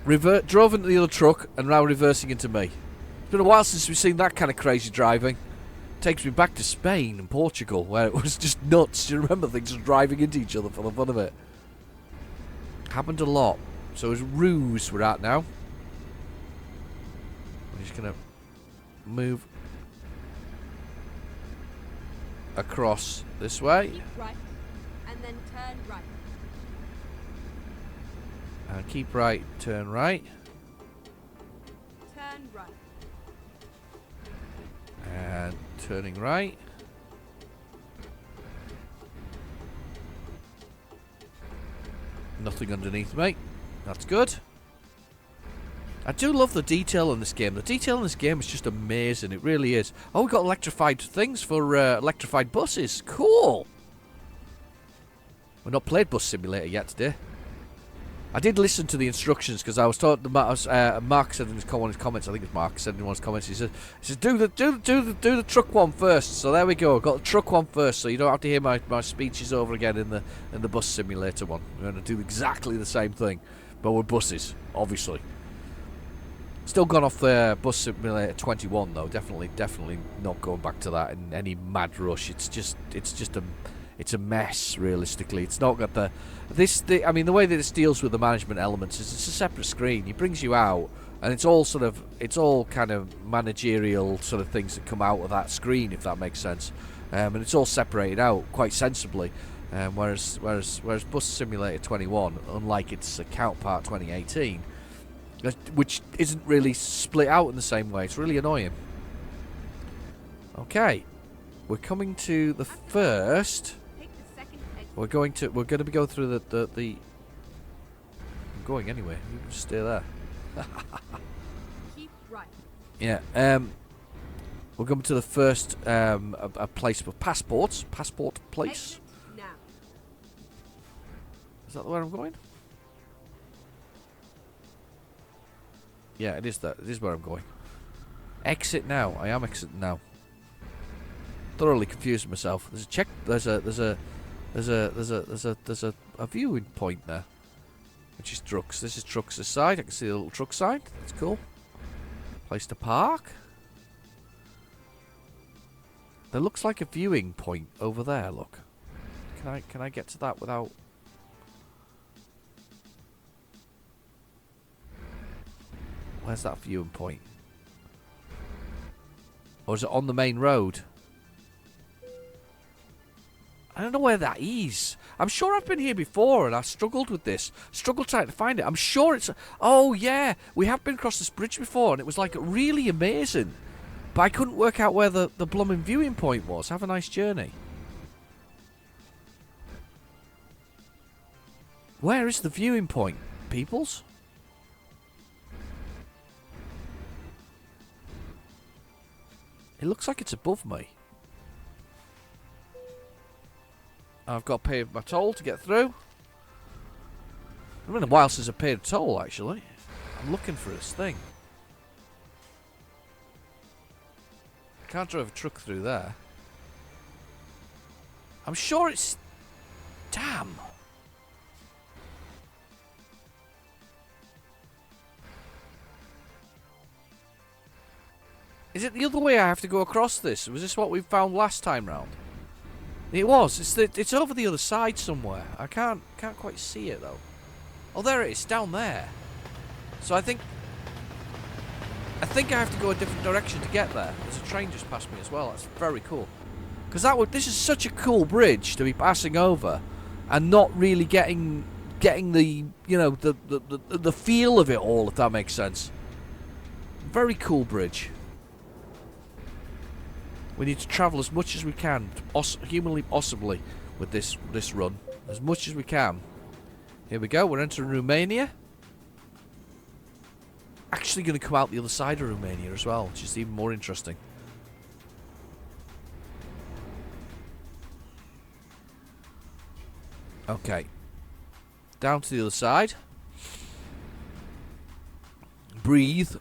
Drove into the other truck and now reversing into me. It's been a while since we've seen that kind of crazy driving. Takes me back to Spain and Portugal, where it was just nuts. Do you remember things just driving into each other for the fun of it? Happened a lot. So it's Ruse we're at now. I'm just gonna move across this way. Keep right, and then turn right. And keep right, turn right. Turn right. And turning right. Nothing underneath me. That's good. I do love the detail in this game. The detail in this game is just amazing. It really is. Oh, we got electrified things for electrified buses. Cool. We've not played Bus Simulator yet today. I did listen to the instructions because I was taught. Mark said in his comments. I think it's Mark said in one of his comments. He said, do the truck one first. So there we go. Got the truck one first, so you don't have to hear my speeches over again in the Bus Simulator one. We're going to do exactly the same thing, but with buses, obviously. Still gone off the Bus Simulator 21 though. Definitely not going back to that in any mad rush. It's a mess, realistically. It's not got the way that it deals with the management elements is it's a separate screen. He brings you out, and it's all kind of managerial sort of things that come out of that screen, if that makes sense. And it's all separated out quite sensibly. Whereas Bus Simulator 21, unlike its counterpart 2018, which isn't really split out in the same way, it's really annoying. Okay, we're coming to the first. We're going to be going through the I'm going anyway. You can stay there. Keep right. Yeah. We're coming to the first a place for passports. Passport place. Exit now. Is that where I'm going? Yeah, it is that. It is where I'm going. Exit now. I am exiting now. Thoroughly confused myself. There's a check. There's a viewing point there, which is trucks. This is trucks this side. I can see the little truck sign. That's cool. Place to park. There looks like a viewing point over there. Look. Can I get to that without? Where's that viewing point? Or is it on the main road? I don't know where that is. I'm sure I've been here before and I struggled with this. Struggled trying to find it. I'm sure it's... Oh, yeah. We have been across this bridge before and it was like really amazing. But I couldn't work out where the blooming viewing point was. Have a nice journey. Where is the viewing point, peoples? It looks like it's above me. I've got to pay my toll to get through. It's been a while since I paid a toll, actually. I'm looking for this thing. I can't drive a truck through there. I'm sure it's... Damn. Is it the other way I have to go across this? Was this what we found last time round? It was. It's over the other side somewhere. I can't quite see it though. Oh, there it is, down there. So I think I have to go a different direction to get there. There's a train just past me as well. That's very cool. Because this is such a cool bridge to be passing over, and not really getting the the feel of it all, if that makes sense. Very cool bridge. We need to travel as much as we can, humanly possibly, with this run. As much as we can. Here we go, we're entering Romania. Actually going to come out the other side of Romania as well, which is even more interesting. Okay. Down to the other side. Breathe.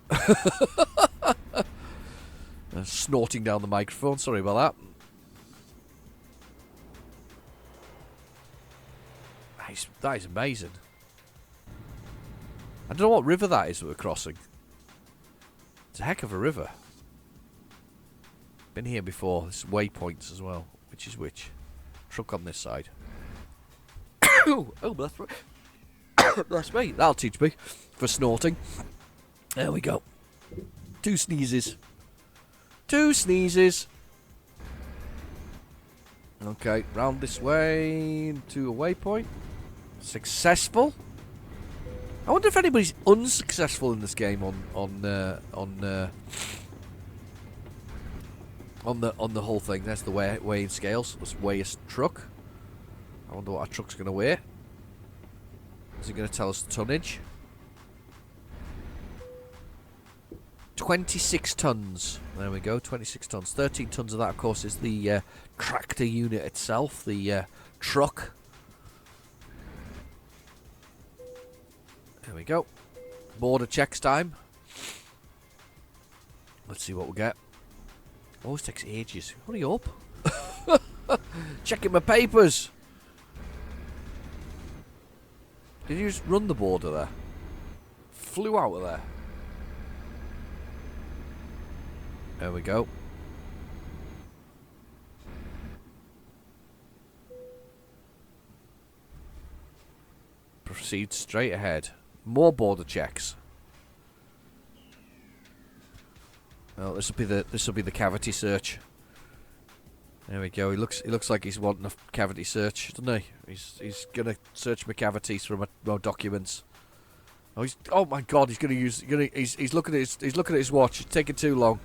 Snorting down the microphone, sorry about that. That is amazing. I don't know what river that is that we're crossing. It's a heck of a river. Been here before. There's waypoints as well. Which is which? Truck on this side. Oh, that's right. That's me. That'll teach me for snorting. There we go. 2 sneezes. 2 sneezes. Okay, round this way to a waypoint. Successful. I wonder if anybody's unsuccessful in this game on the whole thing. There's the weighing scales. Let's weigh a truck. I wonder what our truck's going to weigh. Is it going to tell us the tonnage? 26 tons. There we go, 26 tons. 13 tons of that, of course, is the tractor unit itself, the truck. There we go. Border checks time. Let's see what we get. Always takes ages. Hurry up. Checking my papers. Did you just run the border there? Flew out of there. There we go. Proceed straight ahead. More border checks. Well, this will be the cavity search. There we go. He looks like he's wanting a cavity search, doesn't he? He's gonna search my cavities for my documents. Oh my God! He's looking at his watch. It's taking too long.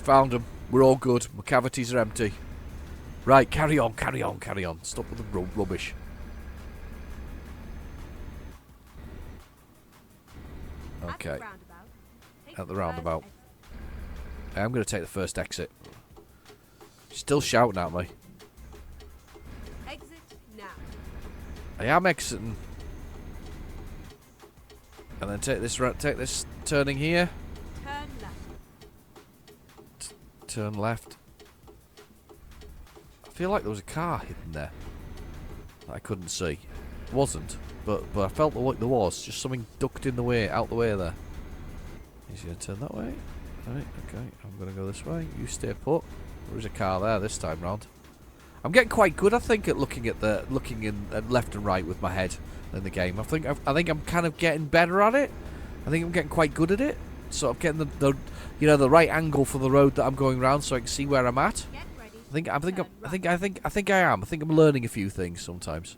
Found him. We're all good. My cavities are empty. Right, carry on. Stop with the rubbish. Okay. At the roundabout. I'm going to take the first exit. Still shouting at me. Exit now. I am exiting. And then take this turning here. Turn left. Turn left. I feel like there was a car hidden there that I couldn't see. Wasn't, but I felt like there was. Just something ducked in the way, out the way there. He's going to turn that way. Right, okay. I'm going to go this way. You stay put. There is a car there this time round. I'm getting quite good, I think, at looking in left and right with my head in the game. I think I'm kind of getting better at it. I think I'm getting quite good at it. Sort of getting the right angle for the road that I'm going around, so I can see where I'm at. Get ready. I think I am. I think I'm learning a few things sometimes.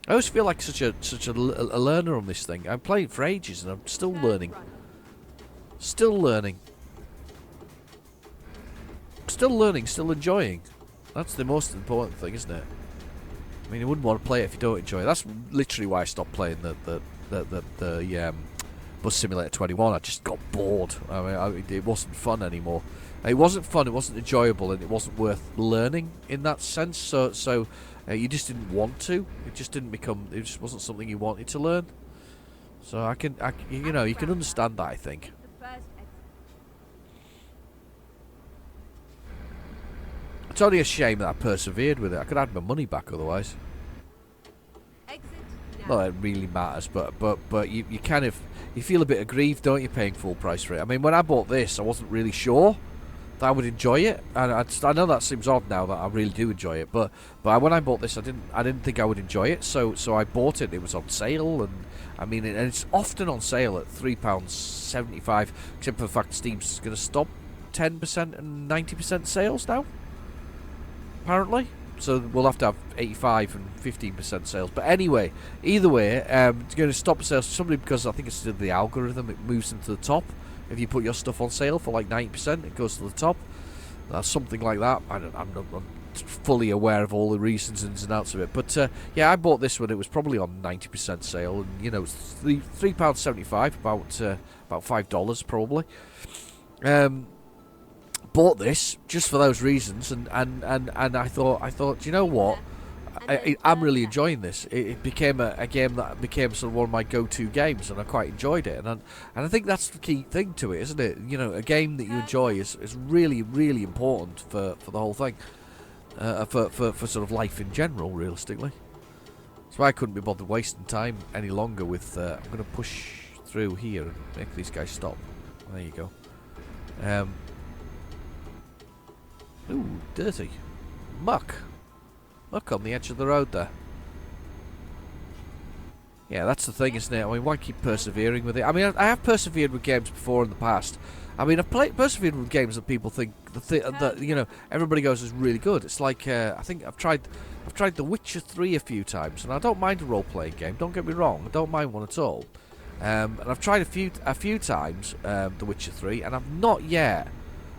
I always feel like such a learner on this thing. I'm playing for ages and I'm still learning. Still learning. Still learning, still enjoying. That's the most important thing, isn't it? I mean, you wouldn't want to play it if you don't enjoy it. That's literally why I stopped playing the Bus Simulator 21. I just got bored. I mean, it wasn't fun anymore. It wasn't fun, it wasn't enjoyable, and it wasn't worth learning in that sense. So you just didn't want to. It just wasn't something you wanted to learn. So you can understand that, I think. The first exit. It's only a shame that I persevered with it. I could have had my money back otherwise. Exit now. Not that it really matters, but you kind of feel a bit aggrieved, don't you, paying full price for it? I mean, when I bought this, I wasn't really sure that I would enjoy it, and I know that seems odd now that I really do enjoy it, but when I bought this, I didn't think I would enjoy it, so I bought it. It was on sale, and I mean, and it's often on sale at £3.75, except for the fact Steam's going to stop 10% and 90% sales now, apparently. So we'll have to have 85 and 15% sales. But anyway, either way, it's going to stop sales simply because I think it's the algorithm. It moves them to the top. If you put your stuff on sale for like 90%, it goes to the top. Something like that. I'm not fully aware of all the reasons and ins and outs of it. But yeah, I bought this one. It was probably on 90% sale, and you know, it's £3.75, about $5 probably. Bought this just for those reasons, and I thought, you know what, I'm really enjoying this. It became a game that became sort of one of my go-to games, and I quite enjoyed it. And I think that's the key thing to it, isn't it? You know, a game that you enjoy is really, really important for the whole thing, for sort of life in general, realistically. That's why I couldn't be bothered wasting time any longer with. I'm going to push through here and make these guys stop. There you go. Ooh, dirty. Muck on the edge of the road there. Yeah, that's the thing, isn't it? I mean, why keep persevering with it? I mean, I have persevered with games before in the past. I mean, I've persevered with games that people think that you know, everybody goes is really good. It's like I think I've tried The Witcher 3 a few times, and I don't mind a role-playing game. Don't get me wrong, I don't mind one at all. And I've tried a few times The Witcher 3, and I've not yet.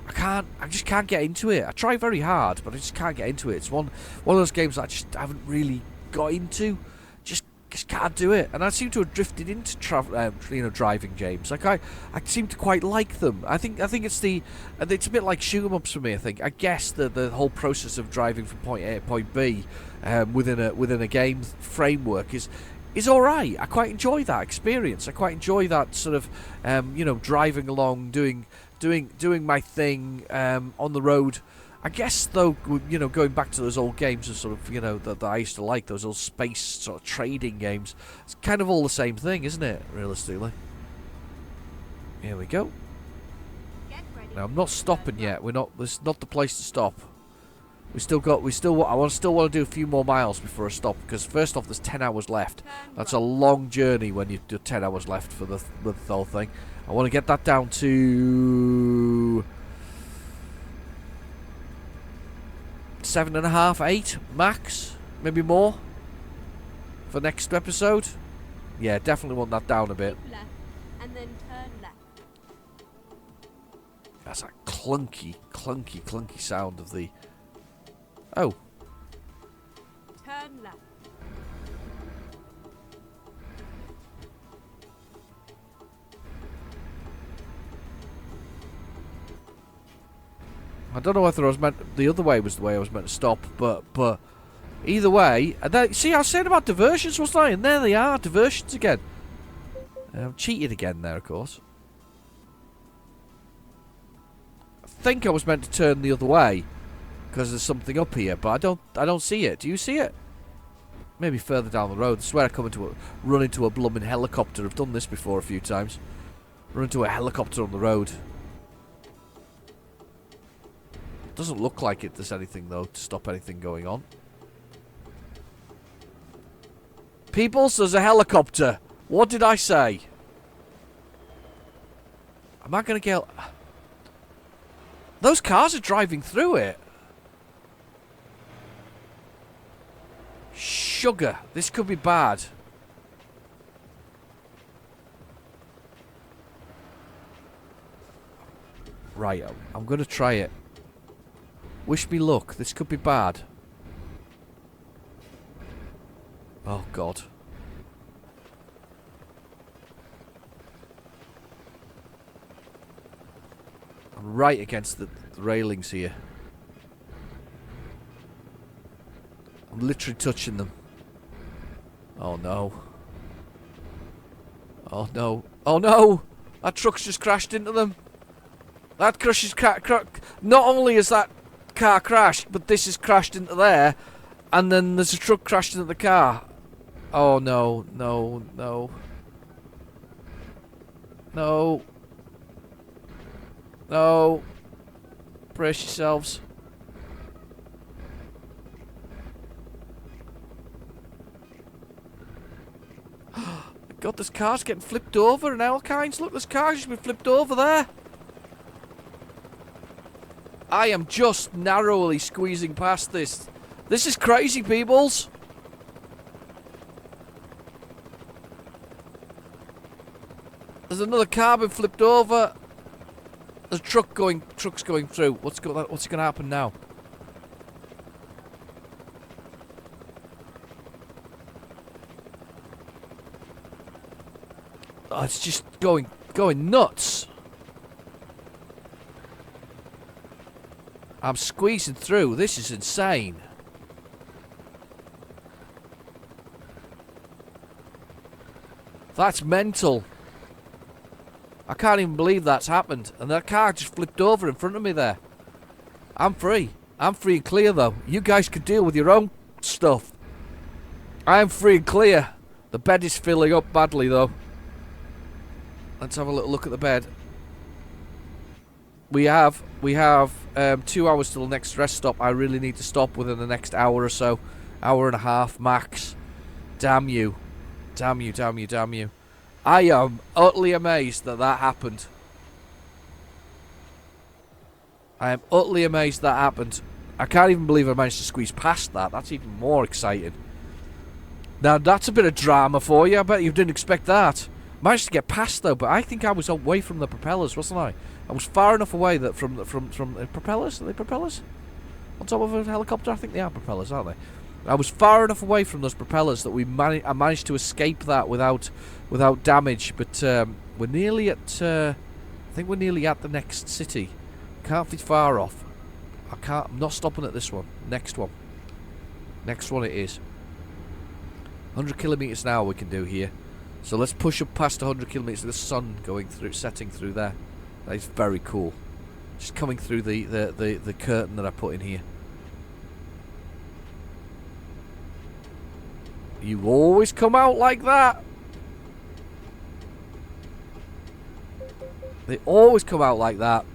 I just can't get into it. I try very hard, but I just can't get into it. It's one of those games that I just haven't really got into. Just can't do it, and I seem to have drifted into driving games. Like I seem to quite like them. I think it's a bit like shoot 'em ups for me. I guess the whole process of driving from point A to point B within a game framework is all right. I quite enjoy that experience. I quite enjoy that sort of driving along, doing my thing on the road. I guess, though, going back to those old games of sort of, that I used to like, those old space sort of trading games, it's kind of all the same thing, isn't it, realistically? Here we go. Get ready. Now, I'm not stopping yet. This is not the place to stop. I still want to do a few more miles before I stop, because first off, there's 10 hours left. That's a long journey when you've got 10 hours left for the whole thing. I want to get that down to 7.5, 8 max, maybe more for next episode. Yeah, definitely want that down a bit. Left, and then turn left. That's a clunky sound of the. Oh, Turn left. I don't know whether the other way was the way I was meant to stop, but either way, see, I was saying about diversions, wasn't I? And there they are, diversions again. I've cheated again there, of course. I think I was meant to turn the other way because there's something up here, but I don't see it. Do you see it? Maybe further down the road. I swear I run into a blooming helicopter. I've done this before a few times. Run into a helicopter on the road. Doesn't look like there's anything, though, to stop anything going on. Peoples, there's a helicopter. What did I say? Am I going to get... Those cars are driving through it. Sugar. This could be bad. Right, I'm going to try it. Wish me luck. This could be bad. Oh, God. I'm right against the railings here. I'm literally touching them. Oh, no. Oh, no. Oh, no! That truck's just crashed into them. That crushes... Not only is that car crashed, but this is crashed into there, and then there's a truck crashed into the car. Oh no, no, no. No. No. Brace yourselves. God, this car's getting flipped over and all kinds. Look, this car's just been flipped over there. I am just narrowly squeezing past this. This is crazy, peoples. There's another car been flipped over. There's a truck's going through. What's going to happen now? Oh, it's just going nuts. I'm squeezing through. This is insane. That's mental. I can't even believe that's happened. And that car just flipped over in front of me there. I'm free. I'm free and clear, though. You guys could deal with your own stuff. I'm free and clear. The bed is filling up badly, though. Let's have a little look at the bed. We have 2 hours till the next rest stop. I really need to stop within the next hour or so. Hour and a half max. Damn you. Damn you, damn you, damn you. I am utterly amazed that that happened. I am utterly amazed that happened. I can't even believe I managed to squeeze past that. That's even more exciting. Now, that's a bit of drama for you. I bet you didn't expect that. Managed to get past, though, but I think I was away from the propellers, wasn't I? I was far enough away that from the propellers? Are they propellers? On top of a helicopter? I think they are propellers, aren't they? I was far enough away from those propellers that I managed to escape that without damage. But we're nearly at... I think we're nearly at the next city. Can't be far off. I'm not stopping at this one. Next one. Next one it is. 100 kilometers an hour we can do here. So let's push up past 100 kilometers. The sun going through, setting through there. That is very cool. Just coming through the curtain that I put in here. You always come out like that. They always come out like that.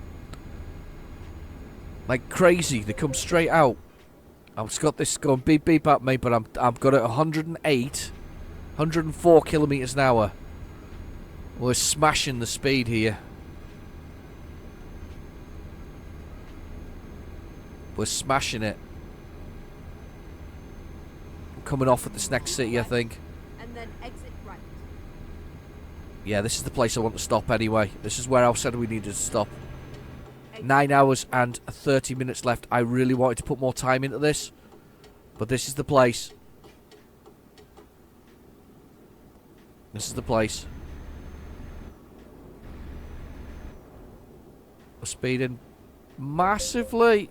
Like crazy. They come straight out. I've just got this going beep beep at me, but I've got it 108, 104 kilometers an hour. We're smashing the speed here. We're smashing it. I'm coming off at this next city, I think. And then exit right. Yeah, this is the place I want to stop anyway. This is where I said we needed to stop. 9 hours and 30 minutes left. I really wanted to put more time into this, but this is the place. This is the place. We're speeding massively.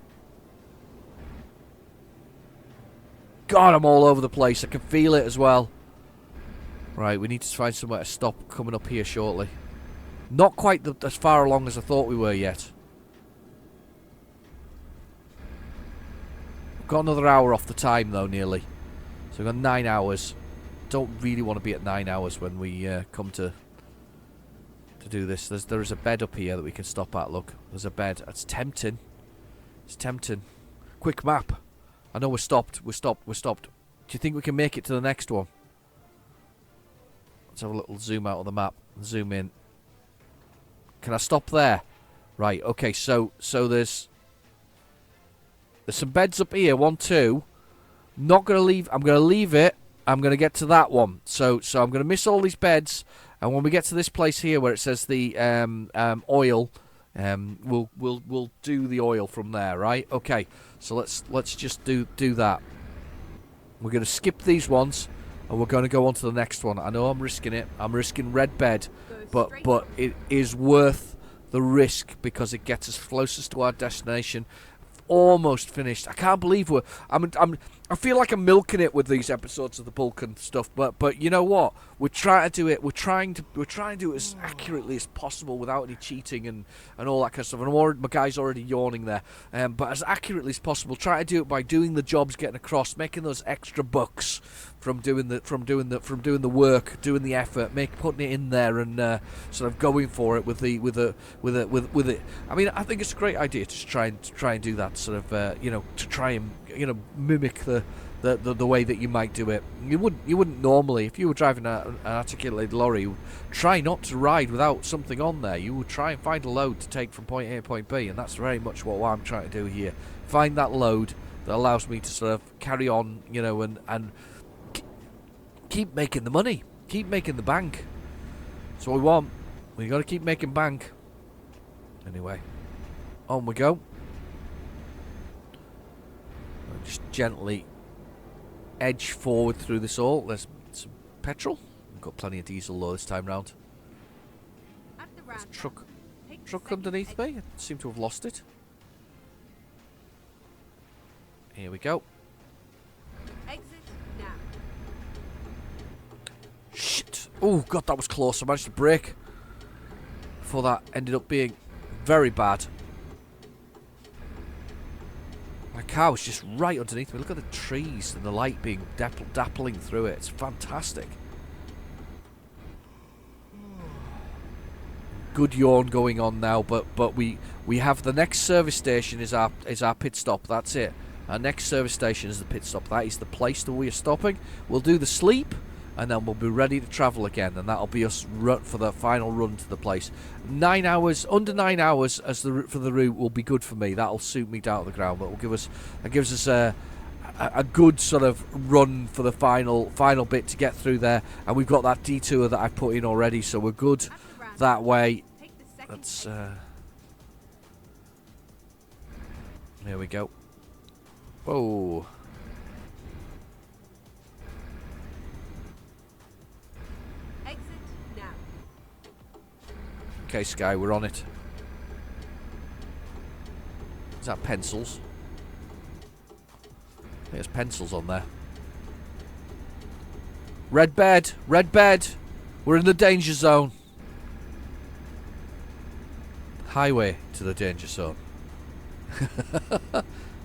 God, I'm all over the place. I can feel it as well. Right, we need to find somewhere to stop coming up here shortly. Not quite as far along as I thought we were yet. Got another hour off the time though, nearly. So we've got 9 hours. Don't really want to be at 9 hours when we come to do this. There is a bed up here that we can stop at. Look, there's a bed. It's tempting. It's tempting. Quick map. I know we're stopped. We're stopped. We're stopped. Do you think we can make it to the next one? Let's have a little zoom out of the map and zoom in. Can I stop there? Right. Okay. So there's some beds up here. 1, 2. Not gonna leave. I'm gonna leave it. I'm gonna get to that one. So I'm gonna miss all these beds, and when we get to this place here where it says the oil, we'll do the oil from there, right? Okay. So let's just do that. We're gonna skip these ones, and we're gonna go on to the next one. I know I'm risking it. I'm risking red bed, but it is worth the risk because it gets us closest to our destination. Almost finished. I can't believe I feel like I'm milking it with these episodes of the Vulcan stuff, but you know what? We're trying to do it. We're trying to do it as accurately as possible without any cheating and all that kind of stuff. And my guy's already yawning there. But as accurately as possible, try to do it by doing the jobs, getting across, making those extra bucks from doing the work, doing the effort, putting it in there, and sort of going for it with it. I mean, I think it's a great idea to try and do that sort of to try and mimic the way that you might do it. You wouldn't normally, if you were driving an articulated lorry, you would try not to ride without something on there. You would try and find a load to take from point A to point B, and that's very much what I'm trying to do here. Find that load that allows me to sort of carry on, and keep making the money, keep making the bank. That's what we want. We got to keep making bank. Anyway, on we go. Just gently edge forward through this all. There's some petrol. We've got plenty of diesel though this time round. At the There's a roundabout, take the truck second underneath me. I seem to have lost it. Here we go. Exit now. Shit. Oh god, that was close. I managed to brake before that ended up being very bad. My car was just right underneath me. Look at the trees and the light being dappling through it. It's fantastic. Good yawn going on now, but we have the next service station is our pit stop. That's it. Our next service station is the pit stop. That is the place that we are stopping. We'll do the sleep, and then we'll be ready to travel again, and that'll be us for the final run to the place. 9 hours, under 9 hours as for the route will be good for me. That'll suit me down to the ground. That gives us a good sort of run for the final bit to get through there, and we've got that detour that I put in already, so we're good At the ramp. that way. Take the second That's exit. here we go. Whoa. Exit now. Okay, Sky, we're on it. Is that pencils? I think there's pencils on there. Red bed! Red bed! We're in the danger zone. Highway to the danger zone.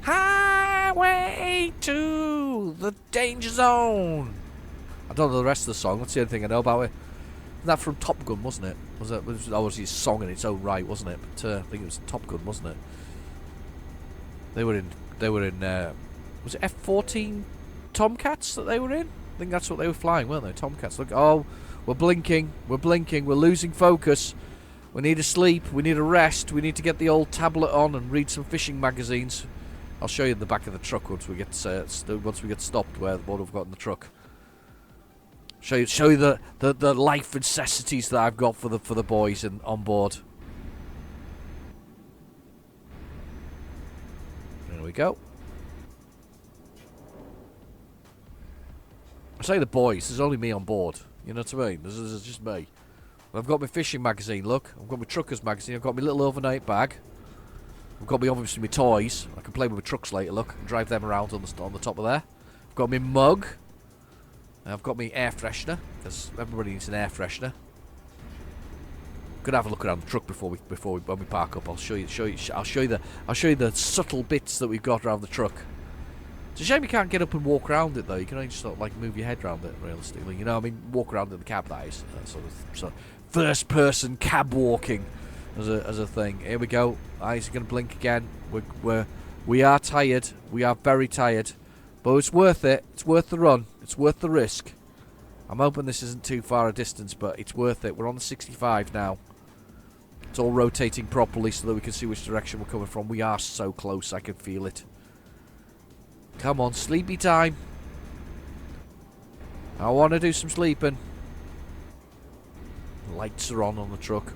Highway to the danger zone. I don't know the rest of the song. That's the only thing I know about it. Wasn't that from Top Gun, wasn't it? Was obviously a song in its own right, wasn't it? But I think it was Top Gun, wasn't it? They were in. Was it F-14 Tomcats that they were in? I think that's what they were flying, weren't they? Tomcats. Look, oh, we're blinking. We're blinking. We're losing focus. We need to sleep. We need a rest. We need to get the old tablet on and read some fishing magazines. I'll show you the back of the truck once we get stopped where what we've got in the truck. Show you the life necessities that I've got for the boys and on board. There we go. I say the boys. There's only me on board. You know what I mean? This is just me. I've got my fishing magazine. Look, I've got my truckers magazine. I've got my little overnight bag. I've got obviously my toys. I can play with my trucks later. Look, and drive them around on the top of there. I've got my mug. I've got my air freshener because everybody needs an air freshener. Gonna have a look around the truck before we when we park up. I'll show you the subtle bits that we've got around the truck. It's a shame you can't get up and walk around it though. You can only just sort of like move your head around it realistically. You know, I mean, walk around in the cab. That is sort of first person cab walking as a thing. Here we go. Eyes are gonna blink again. We are tired. We are very tired, but it's worth it. It's worth the run. It's worth the risk. I'm hoping this isn't too far a distance, but it's worth it. We're on the 65 now. It's all rotating properly so that we can see which direction we're coming from. We are so close. I can feel it. Come on, sleepy time. I want to do some sleeping. Lights are on the truck.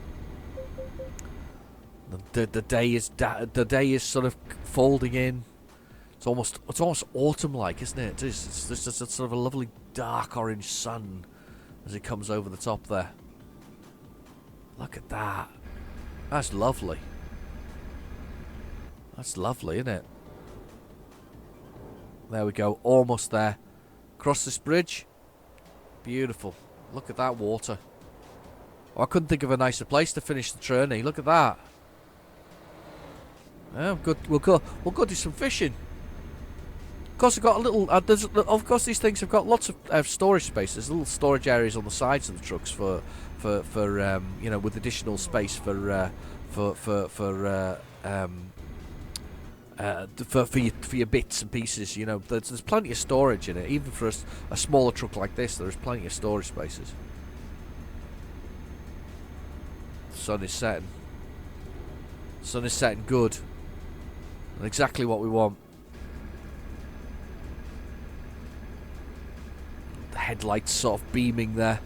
The day is sort of folding in. It's almost autumn-like, isn't it? It's just a sort of a lovely dark orange sun as it comes over the top there. Look at that. That's lovely. That's lovely, isn't it? There we go. Almost there. Across this bridge. Beautiful. Look at that water. Oh, I couldn't think of a nicer place to finish the journey. Look at that. Yeah, good. We'll go do some fishing. Of course, I've got a little. Of course, these things have got lots of storage spaces, little storage areas on the sides of the trucks for you know, with additional space for your bits and pieces. You know, there's plenty of storage in it, even for a smaller truck like this. There's plenty of storage spaces. The sun is setting. The sun is setting good. And exactly what we want. The headlights sort of beaming there.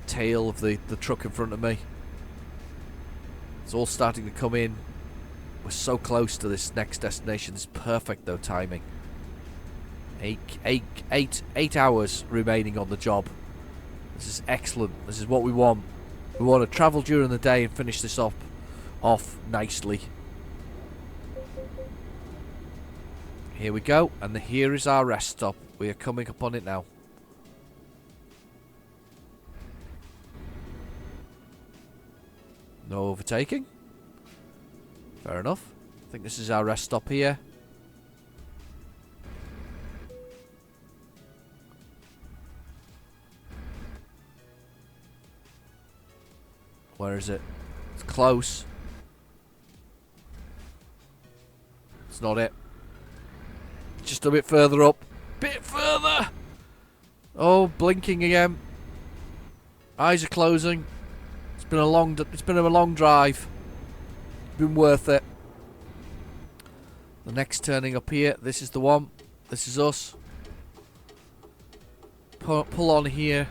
Tail of the truck in front of me. It's all starting to come in. We're so close to this next destination. It's perfect though, timing. 8 hours remaining on the job. This is excellent. This is what we want. We want to travel during the day and finish this off nicely. Here we go, and here is our rest stop. We are coming up on it now. No overtaking. Fair enough. I think this is our rest stop here. Where is it? It's close. It's not it. Just a bit further up. Bit further! Oh, blinking again. Eyes are closing. It's been a long drive. Been worth it. The next turning up here. This is the one. This is us. Pull on here.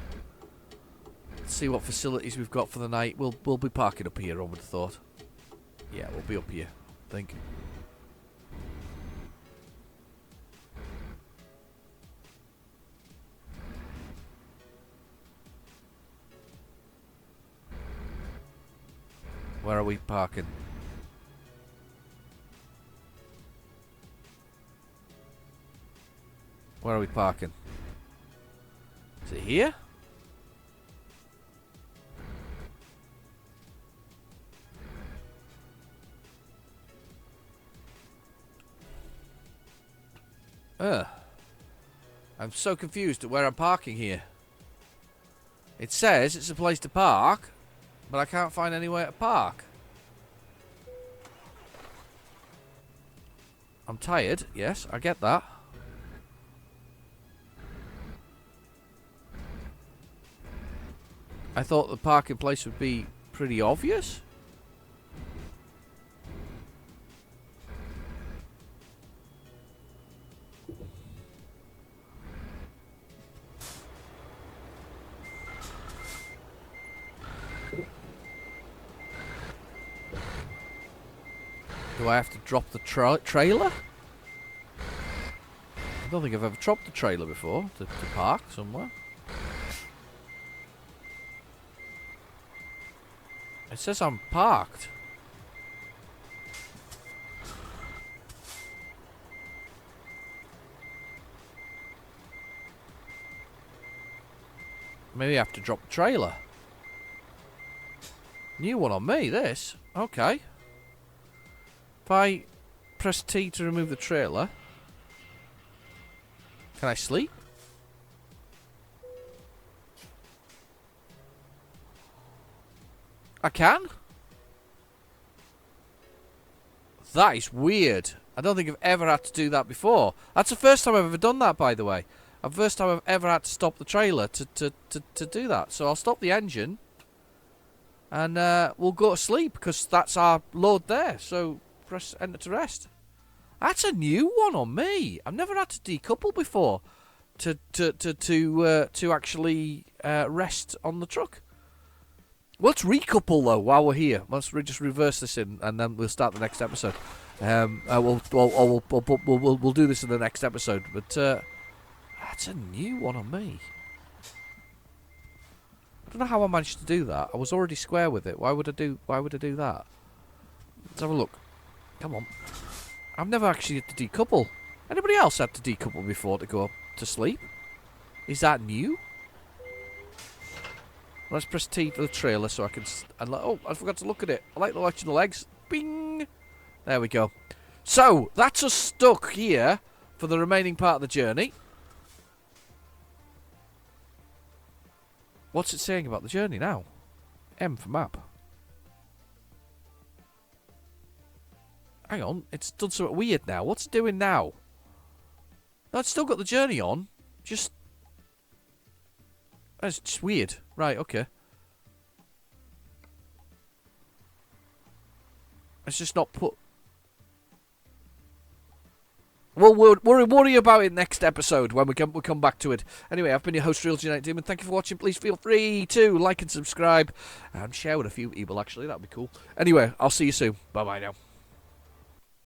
Let's see what facilities we've got for the night. We'll be parking up here, I would have thought. Yeah, we'll be up here, I think. Where are we parking? Where are we parking? Is it here? I'm so confused at where I'm parking here. It says it's a place to park, but I can't find anywhere to park. I'm tired, yes, I get that. I thought the parking place would be pretty obvious. Do I have to drop the trailer? I don't think I've ever dropped the trailer before to park somewhere. It says I'm parked. Maybe I have to drop the trailer. New one on me, this. Okay. If I press T to remove the trailer, can I sleep? I can? That is weird. I don't think I've ever had to do that before. That's the first time I've ever done that, by the way. The first time I've ever had to stop the trailer to do that. So I'll stop the engine. And we'll go to sleep, because that's our load there. So press enter to rest. That's a new one on me. I've never had to decouple before to actually rest on the truck. Let's recouple though while we're here. Let's just reverse this in, and then we'll start the next episode. We'll do this in the next episode. But that's a new one on me. I don't know how I managed to do that. I was already square with it. Why would I do that? Let's have a look. Come on. I've never actually had to decouple. Anybody else had to decouple before to go to sleep? Is that new? Let's press T for the trailer so I can... oh, I forgot to look at it. I like the watching the legs. Bing! There we go. So, that's us stuck here for the remaining part of the journey. What's it saying about the journey now? M for map. Hang on, it's done something weird now. What's it doing now? No, it's still got the journey on. Just... That's just weird. Right, okay. It's just not put... Well, we'll worry about it next episode when we'll come back to it. Anyway, I've been your host, Real United Demon. Thank you for watching. Please feel free to like and subscribe. And share with a few people, actually. That'd be cool. Anyway, I'll see you soon. Bye-bye now.